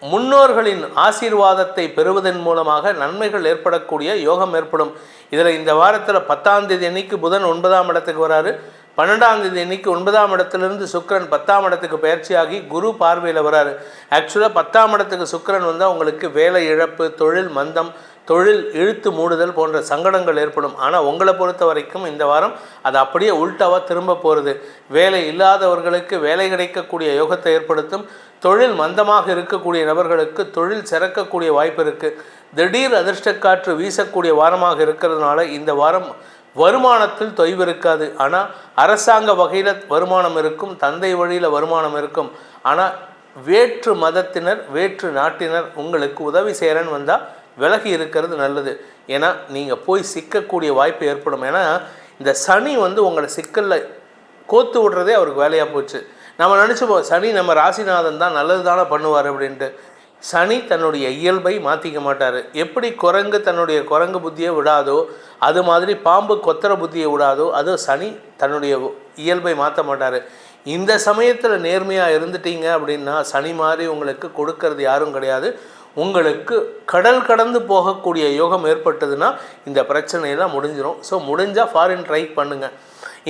முன்னோர்களின் ஆசீர்வாதத்தை பெறுவதன் மூலமாக நன்மைகள் ஏற்படக்கூடிய யோகம் ஏற்படும். இதில் இந்த வாரத்தில் 10ஆம் தேதி அன்னைக்கு புதன் 9ஆம் இடத்துக்கு வராரு. 12ஆம் தேதி அன்னைக்கு 9ஆம் இடத்துலேருந்து சுக்கிரன் 10ஆம் இடத்துக்கு பயிற்சியாகி குரு பார்வையில் வராரு. ஆக்சுவலாக 10ஆம் இடத்துக்கு சுக்கிரன் வந்தால் உங்களுக்கு வேலை இழப்பு, தொழில் மந்தம், தொழில் இழுத்து மூடுதல் போன்ற சங்கடங்கள் ஏற்படும். ஆனால் உங்களை பொறுத்த வரைக்கும் இந்த வாரம் அது அப்படியே உள்டாவாக திரும்ப போகிறது. வேலை இல்லாதவர்களுக்கு வேலை கிடைக்கக்கூடிய யோகத்தை ஏற்படுத்தும். தொழில் மந்தமாக இருக்கக்கூடிய நபர்களுக்கு தொழில் சிறக்கக்கூடிய வாய்ப்பு இருக்குது. திடீர் அதிர்ஷ்டக்காற்று வீசக்கூடிய வாரமாக இருக்கிறதுனால இந்த வாரம் வருமானத்தில் தொய்வு இருக்காது. ஆனால் அரசாங்க வகையில் வருமானம் இருக்கும், தந்தை வழியில் வருமானம் இருக்கும். ஆனால் வேற்று மதத்தினர், வேற்று நாட்டினர் உங்களுக்கு உதவி செய்கிறேன்னு வந்தால் விலகி இருக்கிறது நல்லது. ஏன்னா நீங்கள் போய் சிக்கக்கூடிய வாய்ப்பு ஏற்படும். ஏன்னா இந்த சனி உங்களை சிக்கலில் கோத்து விடுறதே அவருக்கு வேலையாக போச்சு. நம்ம நினச்சிப்போம் சனி நம்ம ராசிநாதன் தான் நல்லது தானே பண்ணுவார் அப்படின்ட்டு. சனி தன்னுடைய இயல்பை மாற்றிக்க மாட்டார். எப்படி குரங்கு தன்னுடைய குரங்கு புத்தியை விடாதோ, அது மாதிரி பாம்பு கொத்தர புத்தியை விடாதோ, அது சனி தன்னுடைய இயல்பை மாற்ற மாட்டார். இந்த சமயத்தில் நேர்மையாக இருந்துட்டீங்க அப்படின்னா சனி மாதிரி உங்களுக்கு கொடுக்கறது யாரும் கிடையாது. உங்களுக்கு கடல் கடந்து போகக்கூடிய யோகம் ஏற்பட்டதுன்னா இந்த பிரச்சனையெல்லாம் முடிஞ்சிடும். ஸோ முடிஞ்சால் ஃபாரின் ட்ரை பண்ணுங்கள்.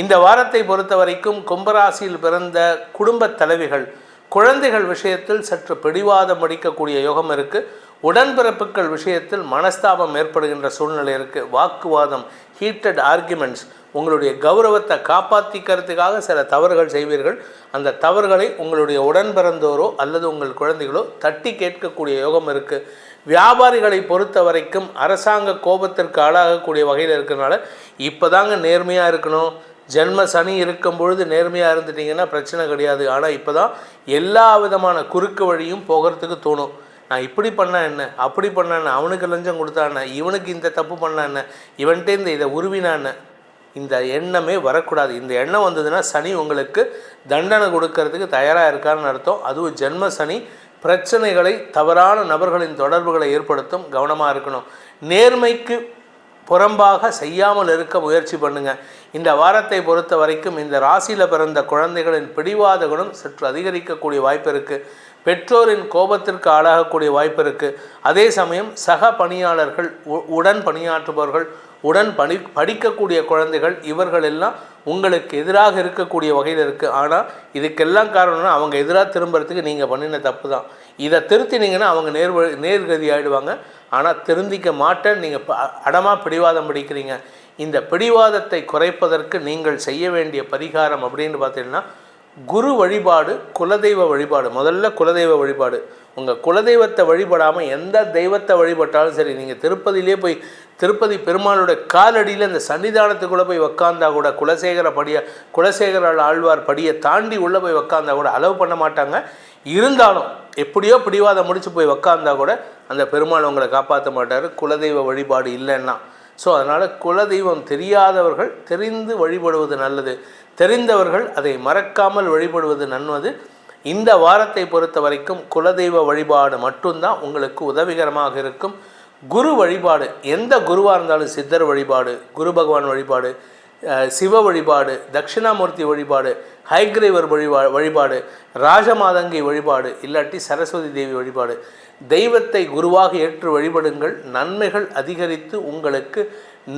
இந்த வாரத்தை பொறுத்த வரைக்கும் கும்பராசியில் பிறந்த குடும்ப தலைவிகள் குழந்தைகள் விஷயத்தில் சற்று பிடிவாதம் அடிக்கக்கூடிய யோகம் இருக்குது. உடன்பிறப்புகள் விஷயத்தில் மனஸ்தாபம் ஏற்படுகின்ற சூழ்நிலை இருக்குது. வாக்குவாதம், ஹீட்டட் ஆர்குமெண்ட்ஸ், உங்களுடைய கௌரவத்தை காப்பாற்றிக்கிறதுக்காக சில தவறுகள் செய்வீர்கள். அந்த தவறுகளை உங்களுடைய உடன் பிறந்தோரோ அல்லது உங்கள் குழந்தைகளோ தட்டி கேட்கக்கூடிய யோகம் இருக்குது. வியாபாரிகளை பொறுத்த வரைக்கும் அரசாங்க கோபத்திற்கு ஆளாகக்கூடிய வகையில் இருக்கிறனால இப்போ தாங்க நேர்மையாக இருக்கணும். ஜென்ம சனி இருக்கும் பொழுது நேர்மையாக இருந்துட்டிங்கன்னா பிரச்சனை கிடையாது. ஆனால் இப்போ தான் எல்லா விதமான குறுக்கு வழியும் போகிறதுக்கு தோணும். நான் இப்படி பண்ணால் என்ன, அப்படி பண்ண என்ன, அவனுக்கு லஞ்சம் கொடுத்தா என்ன, இவனுக்கு இந்த தப்பு பண்ணா என்ன, இவன்கிட்ட இதை உருவினா என்ன, இந்த எண்ணமே வரக்கூடாது. இந்த எண்ணம் வந்ததுன்னா சனி உங்களுக்கு தண்டனை கொடுக்கறதுக்கு தயாராக இருக்கான்னு அர்த்தம். அதுவும் ஜென்ம சனி பிரச்சனைகளை, தவறான நபர்களின் தொடர்புகளை ஏற்படுத்தும். கவனமாக இருக்கணும். நேர்மைக்கு புறம்பாக செய்யாமல் இருக்க முயற்சி பண்ணுங்கள். இந்த வாரத்தை பொறுத்த வரைக்கும் இந்த ராசியில் பிறந்த குழந்தைகளின் பிடிவாத குணம் சற்று அதிகரிக்கக்கூடிய வாய்ப்பு இருக்குது. பெற்றோரின் கோபத்திற்கு ஆளாகக்கூடிய வாய்ப்பு இருக்குது. அதே சமயம் சக பணியாளர்கள், உடன் பணியாற்றுபவர்கள், படிக்கக்கூடிய குழந்தைகள், இவர்கள் எல்லாம் உங்களுக்கு எதிராக இருக்கக்கூடிய வகையில் இருக்குது. ஆனால் இதுக்கெல்லாம் காரணம்னா அவங்க எதிராக திரும்புறதுக்கு நீங்கள் பண்ணின தப்பு தான். இதை திருத்தினீங்கன்னா அவங்க நேர்கதி ஆகிடுவாங்க. ஆனால் திருந்திக்க மாட்டேன்னு நீங்கள் அடமாக பிடிவாதம் பிடிக்கிறீங்க. இந்த பிடிவாதத்தை குறைப்பதற்கு நீங்கள் செய்ய வேண்டிய பரிகாரம் அப்படின்னு பார்த்தீங்கன்னா குரு வழிபாடு, குலதெய்வ வழிபாடு. முதல்ல குலதெய்வ வழிபாடு. உங்கள் குலதெய்வத்தை வழிபடாமல் எந்த தெய்வத்தை வழிபட்டாலும் சரி, நீங்கள் திருப்பதியிலே போய் திருப்பதி பெருமாளோட காலடியில் இந்த சன்னிதானத்துக்குள்ளே போய் உக்காந்தா கூட, குலசேகர ஆழ்வார் படியை தாண்டி உள்ளே போய் உக்காந்தா கூட அலோவ் பண்ண மாட்டாங்க. இருந்தாலும் எப்படியோ பிடிவாதம் முடிச்சு போய் உக்காந்தா கூட அந்த பெருமாள் உங்களை காப்பாற்ற மாட்டார், குலதெய்வ வழிபாடு இல்லைன்னா. ஸோ அதனால் குலதெய்வம் தெரியாதவர்கள் தெரிந்து வழிபடுவது நல்லது. தெரிந்தவர்கள் அதை மறக்காமல் வழிபடுவது நல்லது. இந்த வாரத்தை பொறுத்த வரைக்கும் குலதெய்வ வழிபாடு மட்டும்தான் உங்களுக்கு உதவிகரமாக இருக்கும். குரு வழிபாடு, எந்த குருவாக இருந்தாலும், சித்தர் வழிபாடு, குரு பகவான் வழிபாடு, சிவ வழிபாடு, தட்சிணாமூர்த்தி வழிபாடு, ஹைக்ரேவர் வழிபாடு, ராஜமாதங்கி வழிபாடு, இல்லாட்டி சரஸ்வதி தேவி வழிபாடு, தெய்வத்தை குருவாக ஏற்று வழிபடுங்கள். நன்மைகள் அதிகரித்து உங்களுக்கு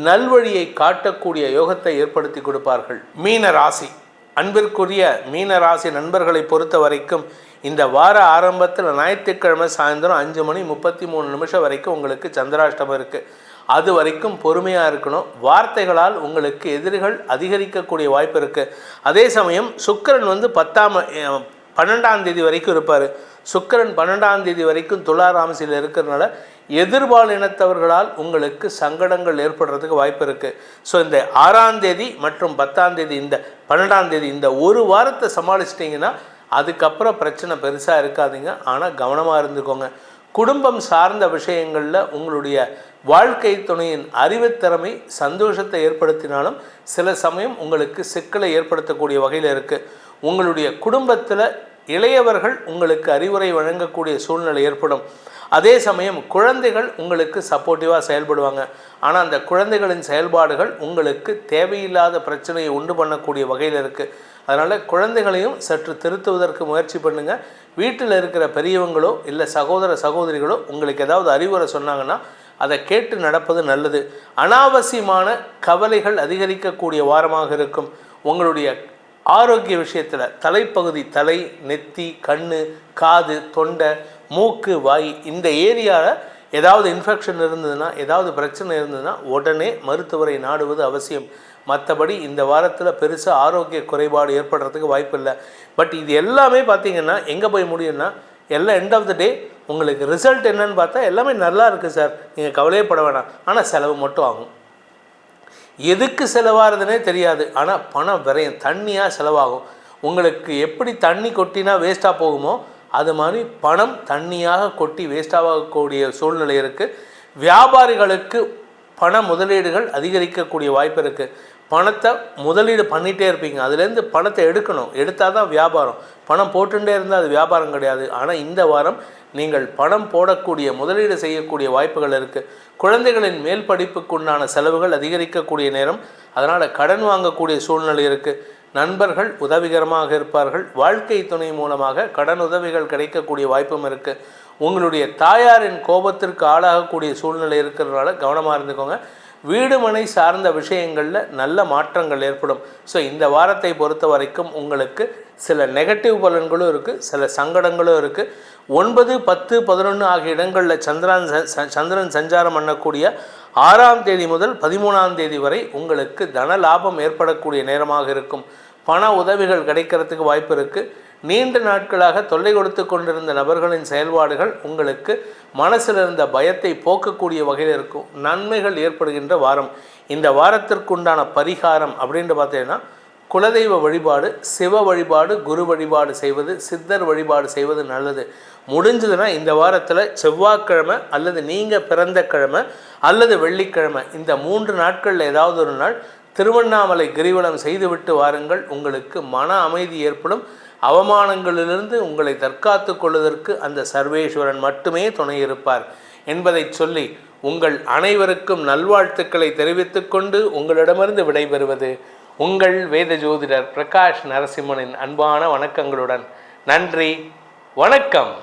நல்வழியை காட்டக்கூடிய யோகத்தை ஏற்படுத்தி கொடுப்பார்கள். மீன ராசி, அன்பிற்குரிய மீன ராசி நண்பர்களை பொறுத்த வரைக்கும் இந்த வார ஆரம்பத்தில் ஞாயிற்றுக்கிழமை சாயந்தரம் 5:33 வரைக்கும் உங்களுக்கு சந்திராஷ்டமம் இருக்குது. அது வரைக்கும் பொறுமையாக இருக்கணும். வார்த்தைகளால் உங்களுக்கு எதிரிகள் அதிகரிக்கக்கூடிய வாய்ப்பு இருக்குது. அதே சமயம் சுக்கிரன் 12ஆம் தேதி வரைக்கும் இருப்பார். சுக்கிரன் 12ஆம் தேதி வரைக்கும் துலா ராசியில் இருக்கிறதுனால எதிர்பாலினத்தவர்களால் உங்களுக்கு சங்கடங்கள் ஏற்படுறதுக்கு வாய்ப்பு இருக்குது. ஸோ இந்த 6ஆம் தேதி மற்றும் 10ஆம் தேதி இந்த 12ஆம் தேதி இந்த ஒரு வாரத்தை சமாளிச்சிட்டிங்கன்னா அதுக்கப்புறம் பிரச்சனை பெருசாக இருக்காதுங்க. ஆனால் கவனமாக இருந்துக்கோங்க. குடும்பம் சார்ந்த விஷயங்களில் உங்களுடைய வாழ்க்கை துணையின் அறிவுத்திறமை சந்தோஷத்தை ஏற்படுத்தினாலும் சில சமயம் உங்களுக்கு சிக்கலை ஏற்படுத்தக்கூடிய வகையில் இருக்குது. உங்களுடைய குடும்பத்தில் இளையவர்கள் உங்களுக்கு அறிவுரை வழங்கக்கூடிய சூழ்நிலை ஏற்படும். அதே சமயம் குழந்தைகள் உங்களுக்கு சப்போர்ட்டிவாக செயல்படுவாங்க. ஆனால் அந்த குழந்தைகளின் செயல்பாடுகள் உங்களுக்கு தேவையில்லாத பிரச்சனையை உண்டு பண்ணக்கூடிய வகையில் இருக்குது. அதனால் குழந்தைகளையும் சற்று திருத்துவதற்கு முயற்சி பண்ணுங்கள். வீட்டில் இருக்கிற பெரியவங்களோ இல்லை சகோதர சகோதரிகளோ உங்களுக்கு ஏதாவது அறிவுரை சொன்னாங்கன்னா அதை கேட்டு நடப்பது நல்லது. அனாவசியமான கவலைகள் அதிகரிக்கக்கூடிய வாரமாக இருக்கும். உங்களுடைய ஆரோக்கிய விஷயத்தில் தலைப்பகுதி, தலை, நெத்தி, கண், காது, தொண்டை, மூக்கு, வாய் இந்த ஏரியாவில் ஏதாவது இன்ஃபெக்ஷன் இருந்ததுன்னா, ஏதாவது பிரச்சனை இருந்ததுன்னா உடனே மருத்துவரை நாடுவது அவசியம். மற்றபடி இந்த வாரத்தில் பெருசாக ஆரோக்கிய குறைபாடு ஏற்படுறதுக்கு வாய்ப்பு இல்லை. பட் இது எல்லாமே பார்த்திங்கன்னா எங்கே போய் முடியும்னா எல்லாம் எண்ட் ஆஃப் த டே உங்களுக்கு ரிசல்ட் என்னன்னு பார்த்தா எல்லாமே நல்லா இருக்குது சார், நீங்கள் கவலையப்பட வேணாம், ஆனால் செலவு மட்டும் ஆகும். எதுக்கு செலவாகிறதுனே தெரியாது, ஆனால் பணம் விரையும், தண்ணியாக செலவாகும். உங்களுக்கு எப்படி தண்ணி கொட்டினா வேஸ்ட்டாக போகுமோ அது மாதிரி பணம் தண்ணியாக கொட்டி வேஸ்ட்டாகக்கூடிய சூழ்நிலை இருக்குது. வியாபாரிகளுக்கு பண முதலீடுகள் அதிகரிக்கக்கூடிய வாய்ப்பு இருக்குது. பணத்தை முதலீடு பண்ணிகிட்டே இருப்பீங்க, அதுலேருந்து பணத்தை எடுக்கணும், எடுத்தால் தான் வியாபாரம். பணம் போட்டுகிட்டே இருந்தால் அது வியாபாரம் கிடையாது. ஆனால் இந்த வாரம் நீங்கள் பணம் போடக்கூடிய முதலீடு செய்யக்கூடிய வாய்ப்புகள் இருக்குது. குழந்தைகளின் மேல் படிப்புக்குண்டான செலவுகள் அதிகரிக்கக்கூடிய நேரம், அதனால் கடன் வாங்கக்கூடிய சூழ்நிலை இருக்குது. நண்பர்கள் உதவிகரமாக இருப்பார்கள். வாழ்க்கை துணை மூலமாக கடன் உதவிகள் கிடைக்கக்கூடிய வாய்ப்பும் இருக்குது. உங்களுடைய தாயாரின் கோபத்திற்கு ஆளாகக்கூடிய சூழ்நிலை இருக்கிறதுனால கவனமாக இருந்துக்கோங்க. வீடு மனை சார்ந்த விஷயங்களில் நல்ல மாற்றங்கள் ஏற்படும். ஸோ இந்த வாரத்தை பொறுத்த வரைக்கும் உங்களுக்கு சில நெகட்டிவ் பலன்களும் இருக்குது, சில சங்கடங்களும் இருக்குது. 9, 10, 11 ஆகிய இடங்களில் சந்திரன் சஞ்சாரம் பண்ணக்கூடிய 6ஆம் தேதி முதல் 13ஆம் தேதி வரை உங்களுக்கு தன லாபம் ஏற்படக்கூடிய நேரமாக இருக்கும். பண உதவிகள் கிடைக்கிறதுக்கு வாய்ப்பு இருக்குது. நீண்ட நாட்களாக தொல்லை கொடுத்து கொண்டிருந்த நபர்களின் செயல்பாடுகள் உங்களுக்கு மனசில் இருந்த பயத்தை போக்கக்கூடிய வகையில் இருக்கும். நன்மைகள் ஏற்படுகின்ற வாரம். இந்த வாரத்திற்குண்டான பரிகாரம் அப்படின்ட்டு பார்த்தீங்கன்னா குலதெய்வ வழிபாடு, சிவ வழிபாடு, குரு வழிபாடு செய்வது, சித்தர் வழிபாடு செய்வது நல்லது. முடிஞ்சதுன்னா இந்த வாரத்தில் செவ்வாய்க்கிழமை அல்லது நீங்கள் பிறந்த கிழமை அல்லது வெள்ளிக்கிழமை இந்த 3 நாட்களில் ஏதாவது ஒரு நாள் திருவண்ணாமலை கிரிவலம் செய்துவிட்டு வாருங்கள். உங்களுக்கு மன அமைதி ஏற்படும். அவமானங்களிலிருந்து உங்களை தற்காத்து கொள்வதற்கு அந்த சர்வேஸ்வரன் மட்டுமே துணை இருப்பார் என்பதை சொல்லி உங்கள் அனைவருக்கும் நல்வாழ்த்துக்களை தெரிவித்துக் கொண்டு உங்களிடமிருந்து விடைபெறுவது உங்கள் வேத ஜோதிடர் பிரகாஷ் நரசிம்மனின் அன்பான வணக்கங்களுடன். நன்றி, வணக்கம்.